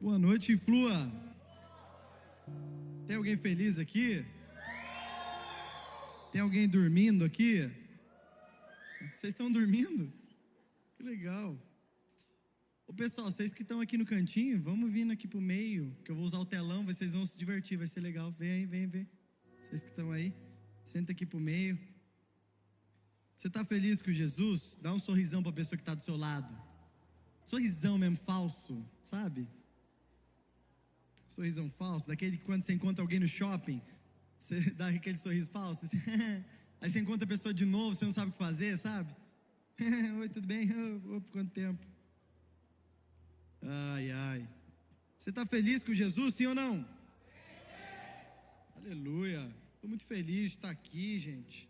Boa noite, Influa. Tem alguém feliz aqui? Tem alguém dormindo aqui? Vocês estão dormindo? Que legal. Ô pessoal, vocês que estão aqui no cantinho, vamos vindo aqui pro meio, que eu vou usar o telão, vocês vão se divertir, vai ser legal. Vem aí, vem. Vocês que estão aí, senta aqui pro meio. Você tá feliz com Jesus? Dá um sorrisão pra pessoa que tá do seu lado. Sorrisão mesmo, falso, sabe? Sorrisão falso, daquele que quando você encontra alguém no shopping, você dá aquele sorriso falso, assim, aí você encontra a pessoa de novo, você não sabe o que fazer, sabe? Oi, tudo bem? Por quanto tempo? Ai. Você está feliz com Jesus, sim ou não? Aleluia. Estou muito feliz de estar aqui, gente.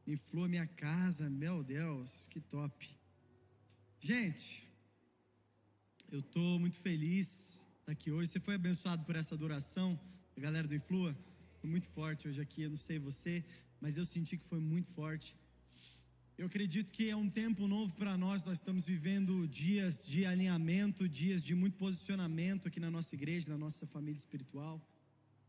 Influa minha casa, meu Deus, que top. Gente, eu estou muito feliz de estar aqui hoje. Você foi abençoado por essa adoração, a galera do Influa? Foi muito forte hoje aqui, eu não sei você, mas eu senti que foi muito forte. Eu acredito que é um tempo novo para nós estamos vivendo dias de alinhamento, dias de muito posicionamento aqui na nossa igreja, na nossa família espiritual.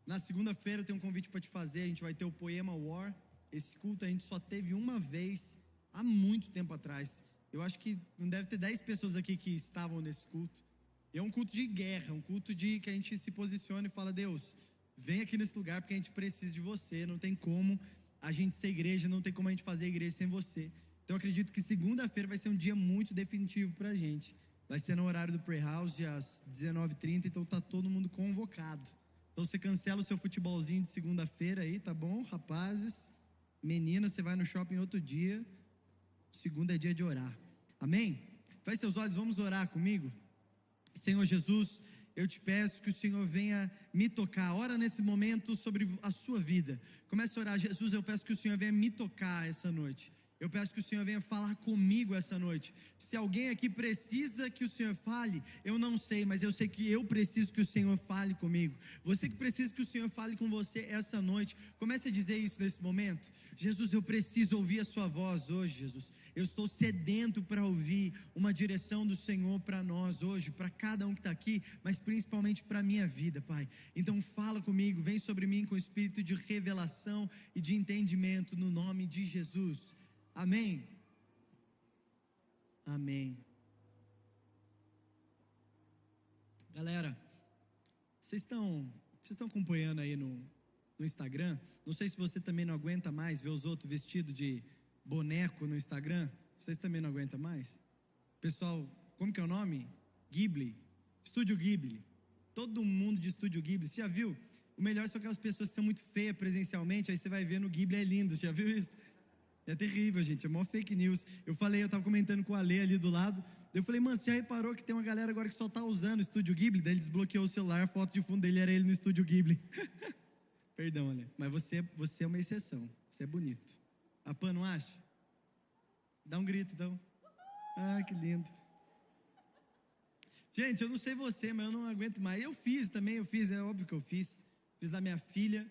Na segunda-feira eu tenho um convite para te fazer, a gente vai ter o Poema War. Esse culto a gente só teve uma vez, há muito tempo atrás. Eu acho que não deve ter 10 pessoas aqui que estavam nesse culto. É um culto de guerra, um culto de que a gente se posiciona e fala: Deus, vem aqui nesse lugar porque a gente precisa de você, não tem como a gente ser igreja, não tem como a gente fazer igreja sem você. Então eu acredito que segunda-feira vai ser um dia muito definitivo pra gente. Vai ser no horário do Playhouse às 19h30, então tá todo mundo convocado. Então você cancela o seu futebolzinho de segunda-feira aí, tá bom, rapazes? Meninas, você vai no shopping outro dia. Segunda é dia de orar. Amém? Feche seus olhos, vamos orar comigo. Senhor Jesus, eu te peço que o Senhor venha me tocar. Ora nesse momento sobre a sua vida. Comece a orar. Jesus, eu peço que o Senhor venha me tocar essa noite. Eu peço que o Senhor venha falar comigo essa noite. Se alguém aqui precisa que o Senhor fale, eu não sei, mas eu sei que eu preciso que o Senhor fale comigo. Você que precisa que o Senhor fale com você essa noite, comece a dizer isso nesse momento. Jesus, eu preciso ouvir a sua voz hoje, Jesus. Eu estou sedento para ouvir uma direção do Senhor para nós hoje, para cada um que está aqui, mas principalmente para a minha vida, Pai. Então fala comigo, vem sobre mim com espírito de revelação e de entendimento no nome de Jesus. Amém. Amém. Galera, vocês estão acompanhando aí no Instagram? Não sei se você também não aguenta mais ver os outros vestidos de boneco no Instagram. Vocês também não aguentam mais? Pessoal, como que é o nome? Ghibli. Estúdio Ghibli. Todo mundo de Estúdio Ghibli. Você já viu? O melhor são aquelas pessoas que são muito feias presencialmente. Aí você vai ver no Ghibli é lindo. Você já viu isso? É terrível, gente, é mó fake news. Eu tava comentando com o Ale ali do lado. Eu falei, mano, você já reparou que tem uma galera agora que só tá usando o Estúdio Ghibli? Daí ele desbloqueou o celular, a foto de fundo dele era ele no Estúdio Ghibli. Perdão, Ale, mas você é uma exceção. Você é bonito. A Pan não acha? Dá um grito, então. Ah, que lindo. Gente, eu não sei você, mas eu não aguento mais. Eu fiz, é óbvio que eu fiz. Fiz da minha filha.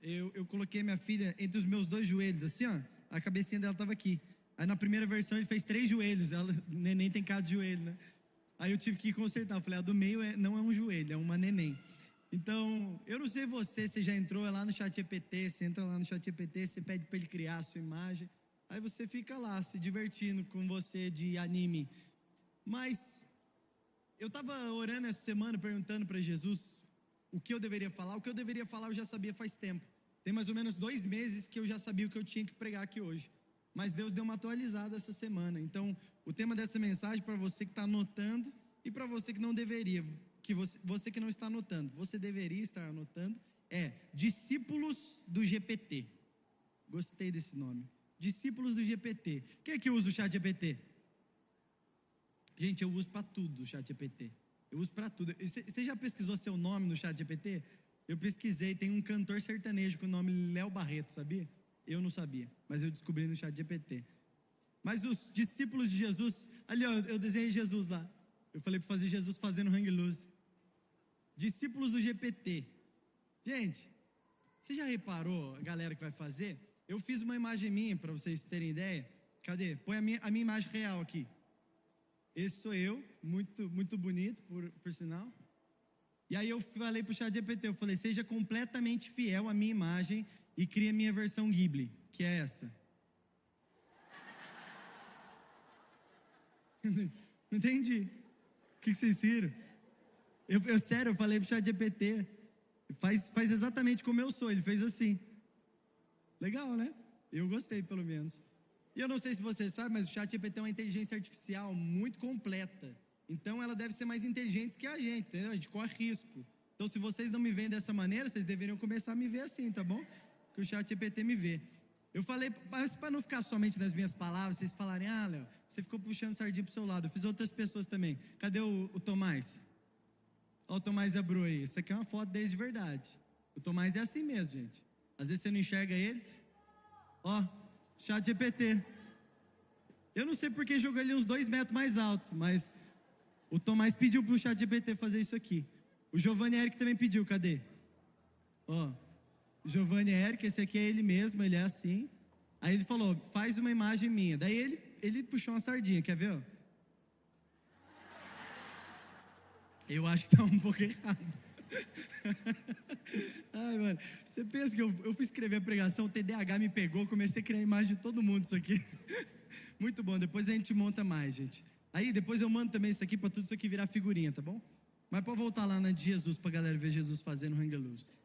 Eu coloquei minha filha entre os meus 2 joelhos, assim, ó. A cabecinha dela estava aqui. Aí na primeira versão ele fez 3 joelhos. Neném tem cara de joelho, né? Aí eu tive que consertar. Eu falei, a do meio não é um joelho, é uma neném. Então, eu não sei você já entrou lá no ChatGPT. Você entra lá no ChatGPT, você pede para ele criar a sua imagem. Aí você fica lá se divertindo com você de anime. Mas eu estava orando essa semana, perguntando para Jesus o que eu deveria falar. O que eu deveria falar eu já sabia faz tempo. Tem mais ou menos 2 meses que eu já sabia o que eu tinha que pregar aqui hoje. Mas Deus deu uma atualizada essa semana. Então, o tema dessa mensagem, para você que está anotando e para você que não deveria, que você que não está anotando, você deveria estar anotando, é Discípulos do GPT. Gostei desse nome. Discípulos do GPT. Quem é que usa o ChatGPT? Gente, eu uso para tudo o ChatGPT. Eu uso para tudo. Você já pesquisou seu nome no ChatGPT? Eu pesquisei, tem um cantor sertanejo com o nome Léo Barreto, sabia? Eu não sabia, mas eu descobri no ChatGPT. Mas os discípulos de Jesus, ali ó, eu desenhei Jesus lá. Eu falei para fazer Jesus fazendo hang loose. Discípulos do GPT. Gente, você já reparou a galera que vai fazer? Eu fiz uma imagem minha para vocês terem ideia. Cadê? Põe a minha imagem real aqui. Esse sou eu, muito, muito bonito, por sinal. E aí eu falei pro ChatGPT, eu falei, seja completamente fiel à minha imagem e crie a minha versão Ghibli, que é essa. Não entendi. O que vocês viram? Sério, eu falei pro ChatGPT, faz exatamente como eu sou, ele fez assim. Legal, né? Eu gostei, pelo menos. E eu não sei se você sabe, mas o ChatGPT é uma inteligência artificial muito completa. Então ela deve ser mais inteligente que a gente, entendeu? A gente corre risco. Então se vocês não me veem dessa maneira, vocês deveriam começar a me ver assim, tá bom? Que o ChatGPT me vê. Eu falei, mas para não ficar somente nas minhas palavras, vocês falarem, Léo, você ficou puxando sardinha pro seu lado. Eu fiz outras pessoas também. Cadê o Tomás? Olha o Tomás Abru aí. Isso aqui é uma foto dele de verdade. O Tomás é assim mesmo, gente. Às vezes você não enxerga ele. Ó, ChatGPT. Eu não sei porque jogou ele uns 2 metros mais alto, mas o Tomás pediu pro ChatGPT fazer isso aqui. O Giovanni Eric também pediu, cadê? Ó, o Giovanni Eric, esse aqui é ele mesmo, ele é assim. Aí ele falou, faz uma imagem minha. Daí ele puxou uma sardinha, quer ver? Ó? Eu acho que tá um pouco errado. Ai, mano, você pensa que eu fui escrever a pregação, o TDAH me pegou, comecei a criar a imagem de todo mundo isso aqui. Muito bom, depois a gente monta mais, gente. Aí depois eu mando também isso aqui para tudo isso aqui virar figurinha, tá bom? Mas pode voltar lá na de Jesus pra galera ver Jesus fazendo hang loose.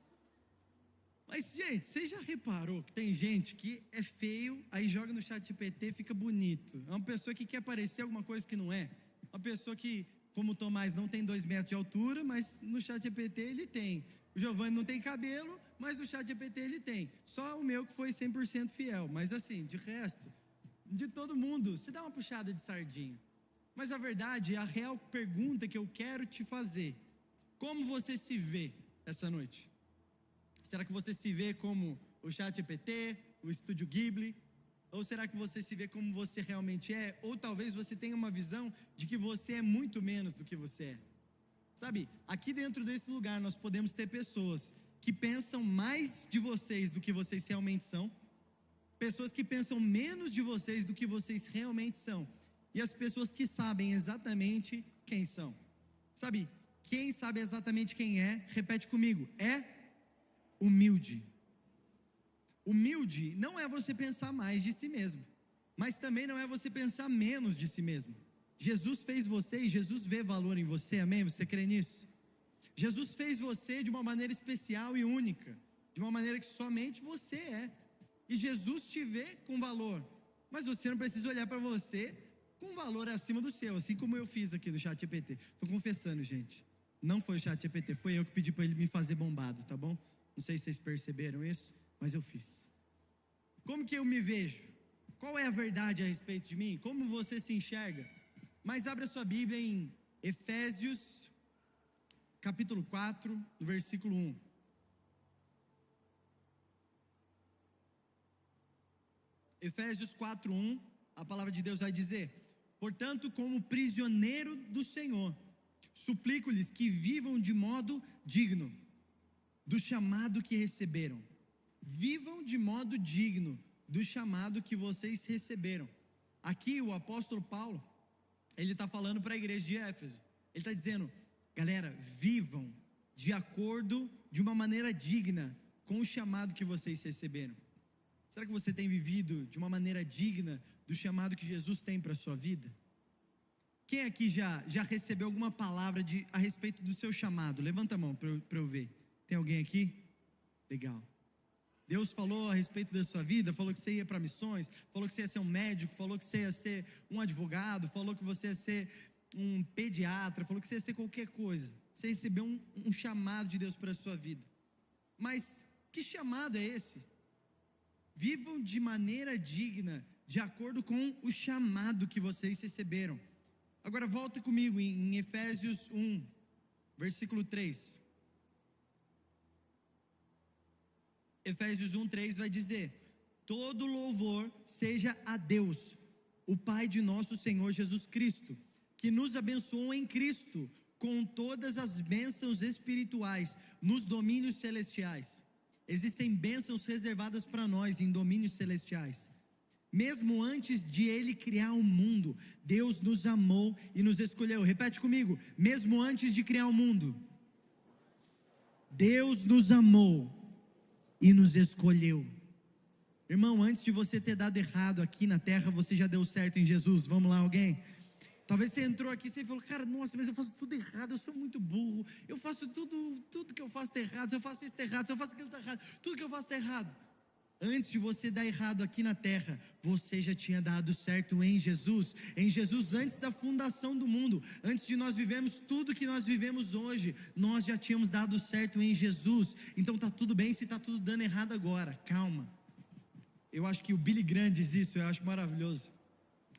Mas, gente, você já reparou que tem gente que é feio, aí joga no ChatGPT e fica bonito? É uma pessoa que quer parecer alguma coisa que não é. Uma pessoa que, como o Tomás, não tem 2 metros de altura, mas no ChatGPT ele tem. O Giovanni não tem cabelo, mas no ChatGPT ele tem. Só o meu que foi 100% fiel. Mas assim, de resto, de todo mundo, você dá uma puxada de sardinha. Mas a verdade, a real pergunta que eu quero te fazer: como você se vê essa noite? Será que você se vê como o ChatGPT, o Estúdio Ghibli? Ou será que você se vê como você realmente é? Ou talvez você tenha uma visão de que você é muito menos do que você é. Sabe, aqui dentro desse lugar nós podemos ter pessoas que pensam mais de vocês do que vocês realmente são, pessoas que pensam menos de vocês do que vocês realmente são, e as pessoas que sabem exatamente quem são. Sabe, quem sabe exatamente quem é, repete comigo, é humilde. Humilde não é você pensar mais de si mesmo, mas também não é você pensar menos de si mesmo. Jesus fez você e Jesus vê valor em você, amém? Você crê nisso? Jesus fez você de uma maneira especial e única, de uma maneira que somente você é. E Jesus te vê com valor, mas você não precisa olhar para você com valor acima do seu, assim como eu fiz aqui no ChatGPT. Estou confessando, gente, não foi o ChatGPT, foi eu que pedi para ele me fazer bombado, tá bom? Não sei se vocês perceberam isso, mas eu fiz. Como que eu me vejo? Qual é a verdade a respeito de mim? Como você se enxerga? Mas abra sua Bíblia em Efésios, capítulo 4, no versículo 1. Efésios 4, 1, a palavra de Deus vai dizer: portanto, como prisioneiro do Senhor, suplico-lhes que vivam de modo digno do chamado que receberam. Vivam de modo digno do chamado que vocês receberam. Aqui o apóstolo Paulo, ele está falando para a igreja de Éfeso. Ele está dizendo, galera, vivam de acordo, de uma maneira digna com o chamado que vocês receberam. Será que você tem vivido de uma maneira digna do chamado que Jesus tem para a sua vida? Quem aqui já recebeu alguma palavra a respeito do seu chamado? Levanta a mão para eu ver. Tem alguém aqui? Legal. Deus falou a respeito da sua vida, falou que você ia para missões, falou que você ia ser um médico, falou que você ia ser um advogado, falou que você ia ser um pediatra, falou que você ia ser qualquer coisa. Você recebeu um chamado de Deus para a sua vida. Mas que chamado é esse? Vivam de maneira digna, de acordo com o chamado que vocês receberam. Agora volta comigo em Efésios 1, versículo 3. Efésios 1, 3 vai dizer: todo louvor seja a Deus, o Pai de nosso Senhor Jesus Cristo, que nos abençoou em Cristo com todas as bênçãos espirituais nos domínios celestiais. Existem bênçãos reservadas para nós em domínios celestiais. Mesmo antes de Ele criar o mundo, Deus nos amou e nos escolheu. Repete comigo: mesmo antes de criar o mundo, Deus nos amou e nos escolheu. Irmão, antes de você ter dado errado aqui na terra, você já deu certo em Jesus. Vamos lá, alguém? Talvez você entrou aqui e você falou: cara, nossa, mas eu faço tudo errado, eu sou muito burro, eu faço tudo que eu faço está errado, se eu faço isso está errado, se eu faço aquilo está errado, tudo que eu faço está errado. Antes de você dar errado aqui na terra, você já tinha dado certo em Jesus, antes da fundação do mundo, antes de nós vivermos tudo que nós vivemos hoje, nós já tínhamos dado certo em Jesus. Então está tudo bem se está tudo dando errado agora, calma. Eu acho que o Billy Graham diz isso, eu acho maravilhoso.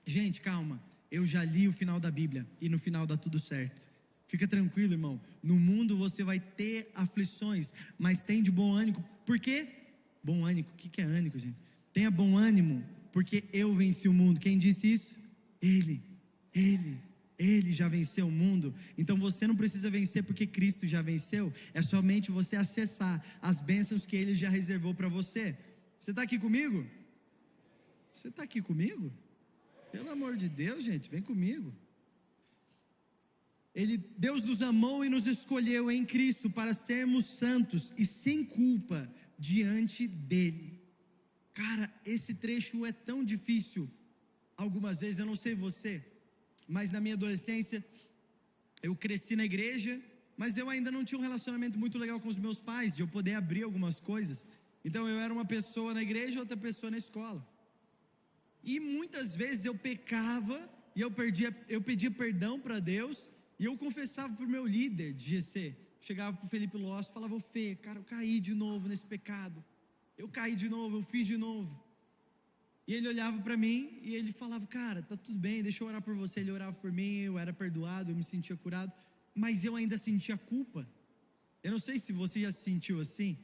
Gente, calma, eu já li o final da Bíblia e no final dá tudo certo. Fica tranquilo, irmão, no mundo você vai ter aflições, mas tem de bom ânimo. Por quê? Bom ânimo, o que é ânimo, gente? Tenha bom ânimo, porque eu venci o mundo. Quem disse isso? Ele já venceu o mundo. Então você não precisa vencer porque Cristo já venceu. É somente você acessar as bênçãos que Ele já reservou para você. Você está aqui comigo? Você está aqui comigo? Pelo amor de Deus, gente, vem comigo. Deus nos amou e nos escolheu em Cristo para sermos santos e sem culpa diante dele. Cara, esse trecho é tão difícil. Algumas vezes, eu não sei você, mas na minha adolescência eu cresci na igreja, mas eu ainda não tinha um relacionamento muito legal com os meus pais, de eu poder abrir algumas coisas. Então eu era uma pessoa na igreja, outra pessoa na escola. E muitas vezes eu pecava e eu pedia perdão para Deus, e eu confessava para o meu líder de GC. Chegava para o Felipe Loss e falava: ô Fê, cara, eu caí de novo nesse pecado, eu caí de novo, eu fiz de novo. E ele olhava para mim e ele falava: cara, tá tudo bem, deixa eu orar por você. Ele orava por mim, eu era perdoado, eu me sentia curado, mas eu ainda sentia culpa. Eu não sei se você já se sentiu assim.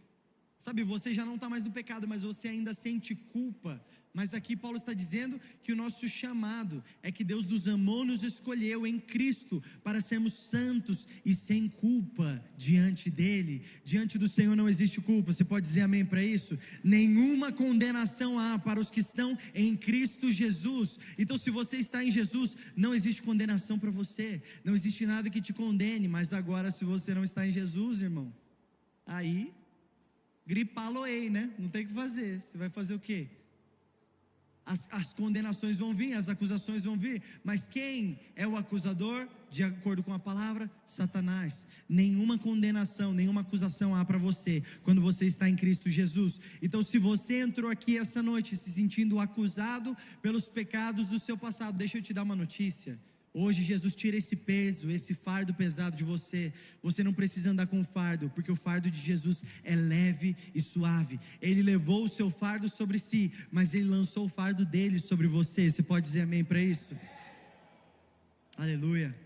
Sabe, você já não está mais no pecado, mas você ainda sente culpa. Mas aqui Paulo está dizendo que o nosso chamado é que Deus nos amou, nos escolheu em Cristo para sermos santos e sem culpa diante dele. Diante do Senhor não existe culpa. Você pode dizer amém para isso? Nenhuma condenação há para os que estão em Cristo Jesus. Então, se você está em Jesus, não existe condenação para você, não existe nada que te condene. Mas agora, se você não está em Jesus, irmão, aí gripá-lo-ei, né? Não tem o que fazer. Você vai fazer o quê? As condenações vão vir, as acusações vão vir. Mas quem é o acusador? De acordo com a palavra, Satanás. Nenhuma condenação, nenhuma acusação há para você quando você está em Cristo Jesus. Então, se você entrou aqui essa noite se sentindo acusado pelos pecados do seu passado, deixa eu te dar uma notícia. Hoje Jesus tira esse peso, esse fardo pesado de você. Você não precisa andar com fardo, porque o fardo de Jesus é leve e suave. Ele levou o seu fardo sobre si, mas Ele lançou o fardo dele sobre você. Você pode dizer amém para isso? Aleluia.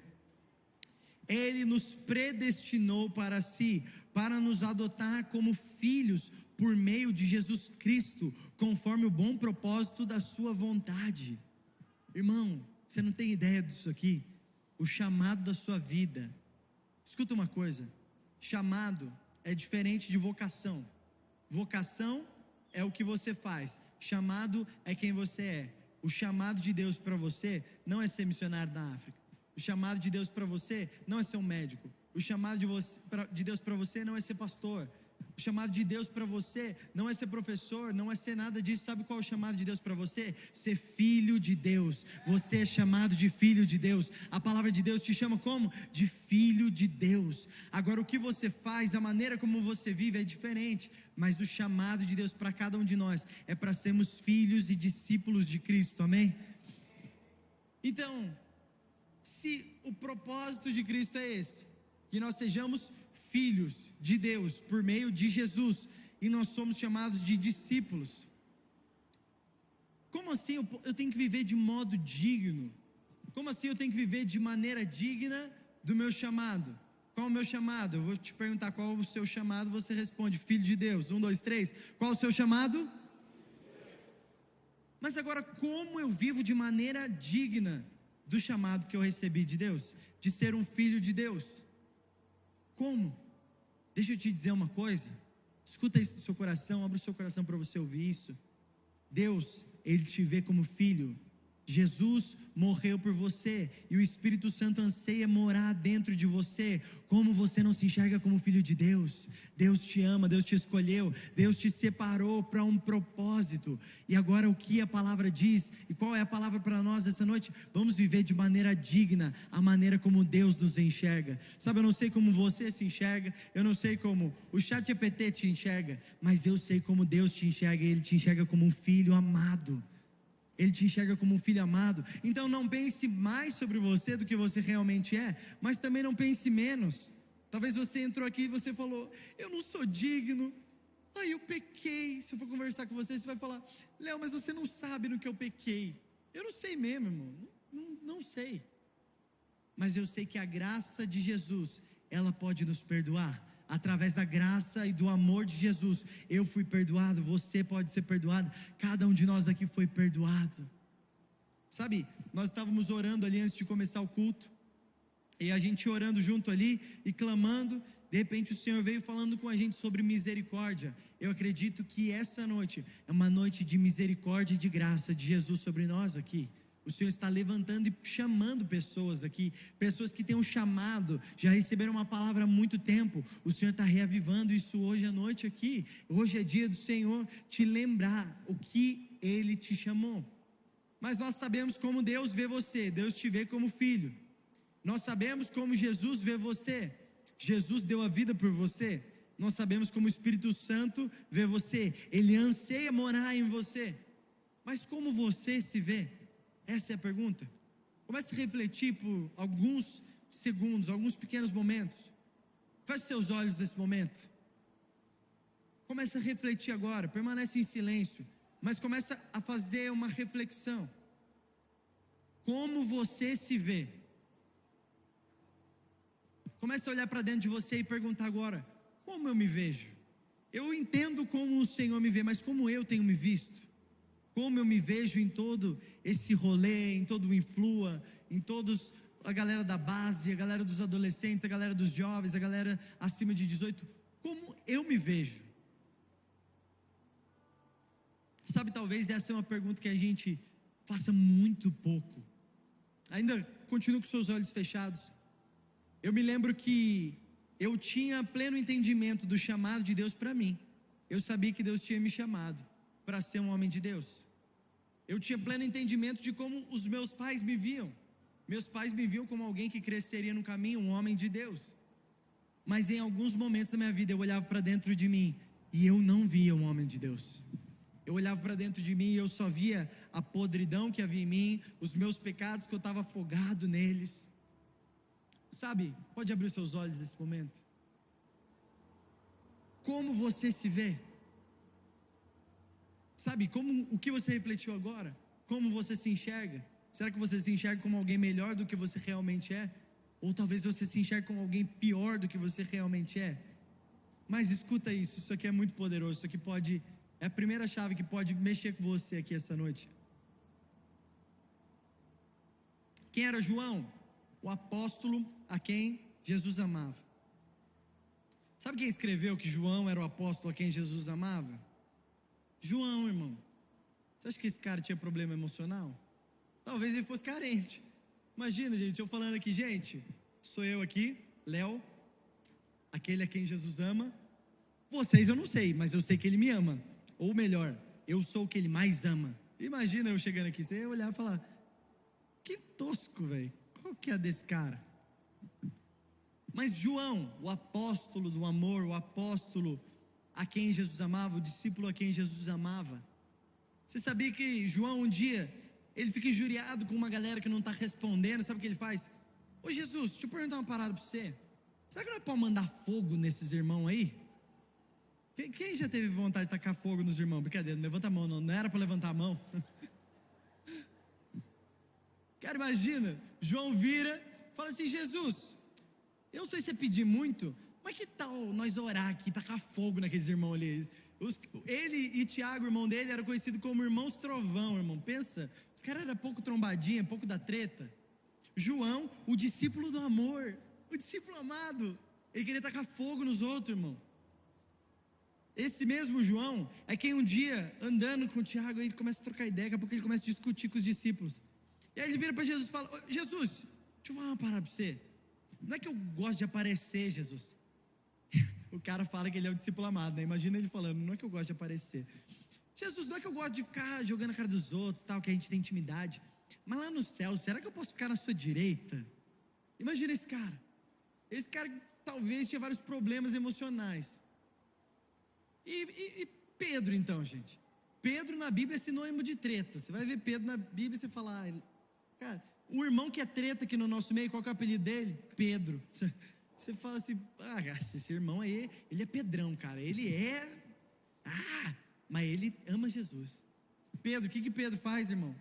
Ele nos predestinou para si, para nos adotar como filhos por meio de Jesus Cristo, conforme o bom propósito da sua vontade. Irmão, você não tem ideia disso aqui? O chamado da sua vida. Escuta uma coisa: chamado é diferente de vocação. Vocação é o que você faz, chamado é quem você é. O chamado de Deus para você não é ser missionário na África. O chamado de Deus para você não é ser um médico. O chamado de Deus para você não é ser pastor. O chamado de Deus para você não é ser professor, não é ser nada disso. Sabe qual é o chamado de Deus para você? Ser filho de Deus. Você é chamado de filho de Deus. A palavra de Deus te chama como? De filho de Deus. Agora, o que você faz, a maneira como você vive é diferente, mas o chamado de Deus para cada um de nós é para sermos filhos e discípulos de Cristo, amém? Então, se o propósito de Cristo é esse, que nós sejamos filhos de Deus por meio de Jesus, e nós somos chamados de discípulos. Como assim eu tenho que viver de modo digno? Como assim eu tenho que viver de maneira digna do meu chamado? Qual o meu chamado? Eu vou te perguntar qual o seu chamado, você responde: filho de Deus. 1, 2, 3. Qual o seu chamado? Mas agora, como eu vivo de maneira digna do chamado que eu recebi de Deus? De ser um filho de Deus. Como? Deixa eu te dizer uma coisa. Escuta isso no seu coração, abre o seu coração para você ouvir isso. Deus, Ele te vê como filho, Jesus morreu por você e o Espírito Santo anseia morar dentro de você. Como você não se enxerga como filho de Deus? Deus te ama, Deus te escolheu, Deus te separou para um propósito. E agora o que a palavra diz? E qual é a palavra para nós essa noite? Vamos viver de maneira digna a maneira como Deus nos enxerga. Sabe, eu não sei como você se enxerga, eu não sei como o ChatGPT te enxerga, mas eu sei como Deus te enxerga. Ele te enxerga como um filho amado. Ele te enxerga como um filho amado. Então não pense mais sobre você do que você realmente é, mas também não pense menos. Talvez você entrou aqui e você falou: eu não sou digno, eu pequei. Se eu for conversar com você, você vai falar: Léo, mas você não sabe no que eu pequei. Eu não sei mesmo, irmão, não sei. Mas eu sei que a graça de Jesus, ela pode nos perdoar. Através da graça e do amor de Jesus, eu fui perdoado, você pode ser perdoado, cada um de nós aqui foi perdoado. Sabe, nós estávamos orando ali antes de começar o culto, e a gente orando junto ali e clamando, de repente o Senhor veio falando com a gente sobre misericórdia. Eu acredito que essa noite é uma noite de misericórdia e de graça de Jesus sobre nós aqui. O Senhor está levantando e chamando pessoas aqui, pessoas que têm um chamado, já receberam uma palavra há muito tempo. O Senhor está reavivando isso hoje à noite aqui. Hoje é dia do Senhor te lembrar o que Ele te chamou. Mas nós sabemos como Deus vê você. Deus te vê como filho. Nós sabemos como Jesus vê você. Jesus deu a vida por você. Nós sabemos como o Espírito Santo vê você. Ele anseia morar em você. Mas como você se vê? Essa é a pergunta. Comece a refletir por alguns segundos, alguns pequenos momentos. Feche seus olhos nesse momento. Comece a refletir agora, permanece em silêncio, mas comece a fazer uma reflexão. Como você se vê? Comece a olhar para dentro de você e perguntar agora: como eu me vejo? Eu entendo como o Senhor me vê, mas como eu tenho me visto? Como eu me vejo em todo esse rolê, em todo o Influa, em todos, a galera da base, a galera dos adolescentes, a galera dos jovens, a galera acima de 18, como eu me vejo? Sabe, talvez essa é uma pergunta que a gente faça muito pouco. Ainda continuo com seus olhos fechados. Eu me lembro que eu tinha pleno entendimento do chamado de Deus para mim. Eu sabia que Deus tinha me chamado para ser um homem de Deus. Eu tinha pleno entendimento de como os meus pais me viam. Meus pais me viam como alguém que cresceria no caminho, um homem de Deus. Mas em alguns momentos da minha vida eu olhava para dentro de mim e eu não via um homem de Deus. Eu olhava para dentro de mim e eu só via a podridão que havia em mim, os meus pecados que eu estava afogado neles. Sabe, pode abrir os seus olhos nesse momento. Como você se vê? Sabe, o que você refletiu agora? Como você se enxerga? Será que você se enxerga como alguém melhor do que você realmente é? Ou talvez você se enxergue como alguém pior do que você realmente é? Mas escuta isso aqui é muito poderoso, isso aqui é a primeira chave que pode mexer com você aqui essa noite. Quem era João? O apóstolo a quem Jesus amava. Sabe quem escreveu que João era o apóstolo a quem Jesus amava? João, irmão. Você acha que esse cara tinha problema emocional? Talvez ele fosse carente. Imagina, gente, eu falando aqui: gente, sou eu aqui, Léo, aquele a quem Jesus ama. Vocês eu não sei, mas eu sei que ele me ama. Ou melhor, eu sou o que ele mais ama. Imagina eu chegando aqui, você ia olhar e falar: que tosco, velho. Qual que é desse cara? Mas João, o apóstolo do amor, o apóstolo a quem Jesus amava, o discípulo a quem Jesus amava. Você sabia que João um dia, ele fica injuriado com uma galera que não está respondendo? Sabe o que ele faz? Ô Jesus, deixa eu perguntar uma parada para você. Será que não é para mandar fogo nesses irmãos aí? Quem já teve vontade de tacar fogo nos irmãos? Brincadeira, não levanta a mão não era para levantar a mão. Cara, imagina, João vira, fala assim: Jesus, eu não sei se é pedir muito, mas que tal nós orar aqui, tacar fogo naqueles irmãos ali? Ele e Tiago, irmão dele, eram conhecidos como irmãos trovão, irmão. Pensa, os caras eram pouco trombadinha, pouco da treta. João, o discípulo do amor, o discípulo amado, ele queria tacar fogo nos outros, irmão. Esse mesmo João é quem um dia, andando com o Tiago, ele começa a trocar ideia, daqui a pouco ele começa a discutir com os discípulos. E aí ele vira para Jesus e fala: "Ô, Jesus, deixa eu falar uma parada para você. Não é que eu gosto de aparecer, Jesus." O cara fala que ele é o discípulo amado, né? Imagina ele falando: "Não é que eu gosto de aparecer. Jesus, não é que eu gosto de ficar jogando a cara dos outros, tal, que a gente tem intimidade. Mas lá no céu, será que eu posso ficar na sua direita?" Imagina esse cara. Esse cara talvez tinha vários problemas emocionais. E Pedro, então, gente. Pedro na Bíblia é sinônimo de treta. Você vai ver Pedro na Bíblia e você fala: cara, o irmão que é treta aqui no nosso meio, qual que é o apelido dele? Pedro. Você fala assim: esse irmão aí, ele é Pedrão, cara. Ele é... mas ele ama Jesus. Pedro, o que Pedro faz, irmão?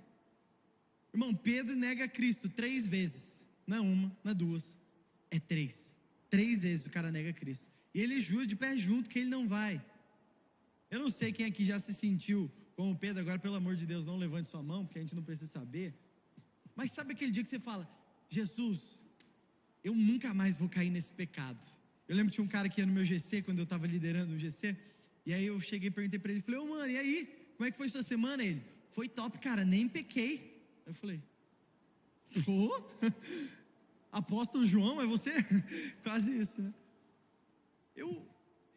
Irmão, Pedro nega Cristo 3 vezes. Não é uma, não é duas, é 3. 3 vezes o cara nega Cristo. E ele jura de pé junto que ele não vai. Eu não sei quem aqui já se sentiu como Pedro. Agora, pelo amor de Deus, não levante sua mão, porque a gente não precisa saber. Mas sabe aquele dia que você fala: Jesus, eu nunca mais vou cair nesse pecado. Eu lembro que tinha um cara que ia no meu GC, quando eu estava liderando o GC. E aí eu cheguei e perguntei para ele, falei: "Ô mano, e aí? Como é que foi sua semana?" Ele: "Foi top, cara, nem pequei." Eu falei: "Pô, apóstolo João, é você?" Quase isso, né?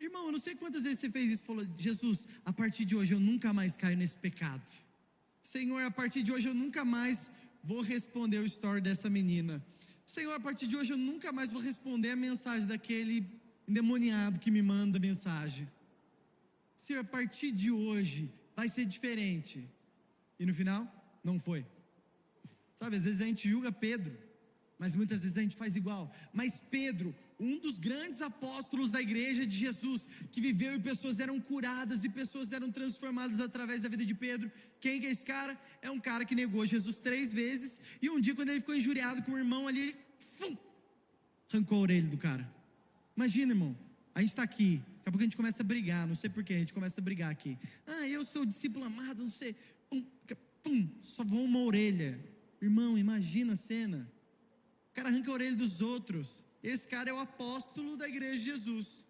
Irmão, eu não sei quantas vezes você fez isso. Falou: "Jesus, a partir de hoje eu nunca mais caio nesse pecado. Senhor, a partir de hoje eu nunca mais vou responder o story dessa menina. Senhor, a partir de hoje eu nunca mais vou responder a mensagem daquele endemoniado que me manda mensagem. Senhor, a partir de hoje vai ser diferente." E no final, não foi. Sabe, às vezes a gente julga Pedro, mas muitas vezes a gente faz igual. Mas Pedro, um dos grandes apóstolos da igreja de Jesus, que viveu e pessoas eram curadas e pessoas eram transformadas através da vida de Pedro. Quem que é esse cara? É um cara que negou Jesus 3 vezes. E um dia, quando ele ficou injuriado com o irmão ali, arrancou a orelha do cara. Imagina, irmão, a gente está aqui, daqui a pouco a gente começa a brigar. Não sei porquê, a gente começa a brigar aqui. Eu sou o discípulo amado, não sei. Só voa uma orelha. Irmão, imagina a cena. O cara arranca a orelha dos outros. Esse cara é o apóstolo da igreja de Jesus.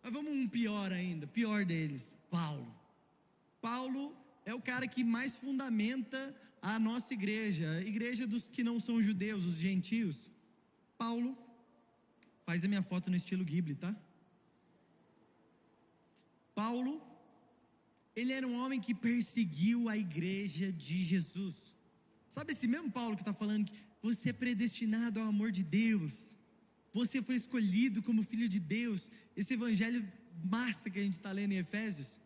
Mas vamos um pior ainda, pior deles: Paulo. Paulo é o cara que mais fundamenta a nossa igreja, a igreja dos que não são judeus, os gentios. Paulo, faz a minha foto no estilo Ghibli, tá? Paulo, ele era um homem que perseguiu a igreja de Jesus. Sabe esse mesmo Paulo que está falando que você é predestinado ao amor de Deus, você foi escolhido como filho de Deus, esse evangelho massa que a gente está lendo em Efésios?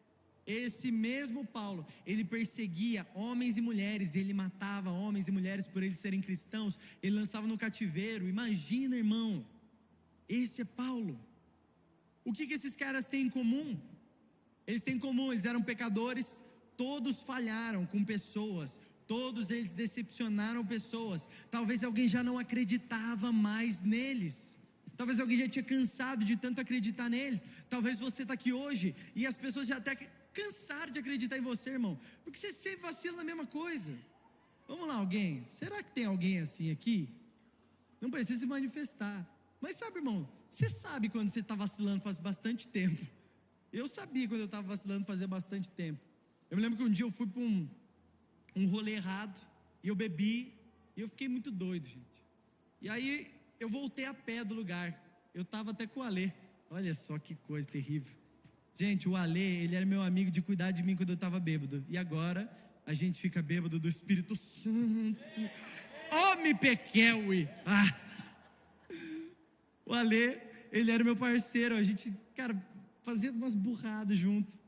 Esse mesmo Paulo, ele perseguia homens e mulheres, ele matava homens e mulheres por eles serem cristãos, ele lançava no cativeiro. Imagina, irmão, esse é Paulo. O que esses caras têm em comum? Eles têm em comum, eles eram pecadores, todos falharam com pessoas, todos eles decepcionaram pessoas. Talvez alguém já não acreditava mais neles, talvez alguém já tinha cansado de tanto acreditar neles. Talvez você está aqui hoje e as pessoas já até cansaram de acreditar em você, irmão, porque você sempre vacila na mesma coisa. Vamos lá, alguém, será que tem alguém assim aqui? Não precisa se manifestar, mas sabe, irmão, você sabe quando você está vacilando faz bastante tempo. Eu sabia quando eu estava vacilando fazia bastante tempo. Eu me lembro que um dia eu fui para um rolê errado, e eu bebi, e eu fiquei muito doido, gente. E aí eu voltei a pé do lugar. Eu estava até com o Alê. Olha só que coisa terrível. Gente, o Alê, ele era meu amigo de cuidar de mim quando eu estava bêbado. E agora a gente fica bêbado do Espírito Santo. Homem pequeue! O Alê, ele era meu parceiro. A gente, cara, fazia umas burradas junto.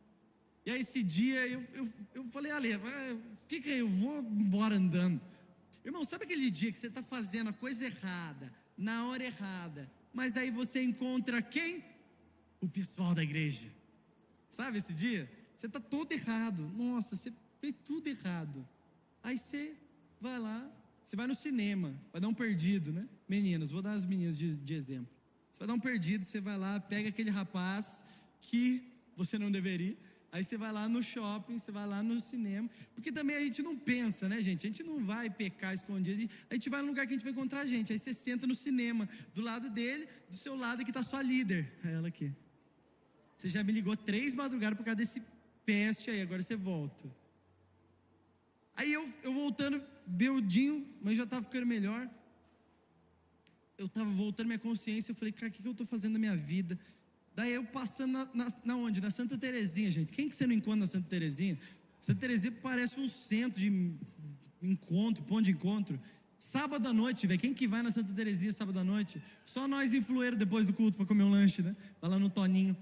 E aí esse dia eu falei: "Alê, fica aí, eu vou embora andando." Irmão, sabe aquele dia que você está fazendo a coisa errada, na hora errada, mas daí você encontra quem? O pessoal da igreja. Sabe esse dia? Você está todo errado, nossa, você fez tudo errado. Aí você vai lá, você vai no cinema, vai dar um perdido, né? Meninas, vou dar as meninas de exemplo. Você vai dar um perdido, você vai lá, pega aquele rapaz que você não deveria. Aí você vai lá no shopping, você vai lá no cinema, porque também a gente não pensa, né, gente? A gente não vai pecar escondido, a gente vai num lugar que a gente vai encontrar gente. Aí você senta no cinema, do lado dele, do seu lado aqui está sua líder, é ela aqui. Você já me ligou 3 madrugadas por causa desse peste aí, agora você volta. Aí eu voltando beudinho, mas já estava ficando melhor. Eu estava voltando minha consciência, eu falei, cara, o que eu estou fazendo na minha vida? Daí eu passando na onde? Na Santa Terezinha, gente. Quem que você não encontra na Santa Terezinha? Santa Terezinha parece um centro de encontro, ponto de encontro. Sábado à noite, velho, quem que vai na Santa Terezinha sábado à noite? Só nós influeiros depois do culto para comer um lanche, né? Vai lá no Toninho.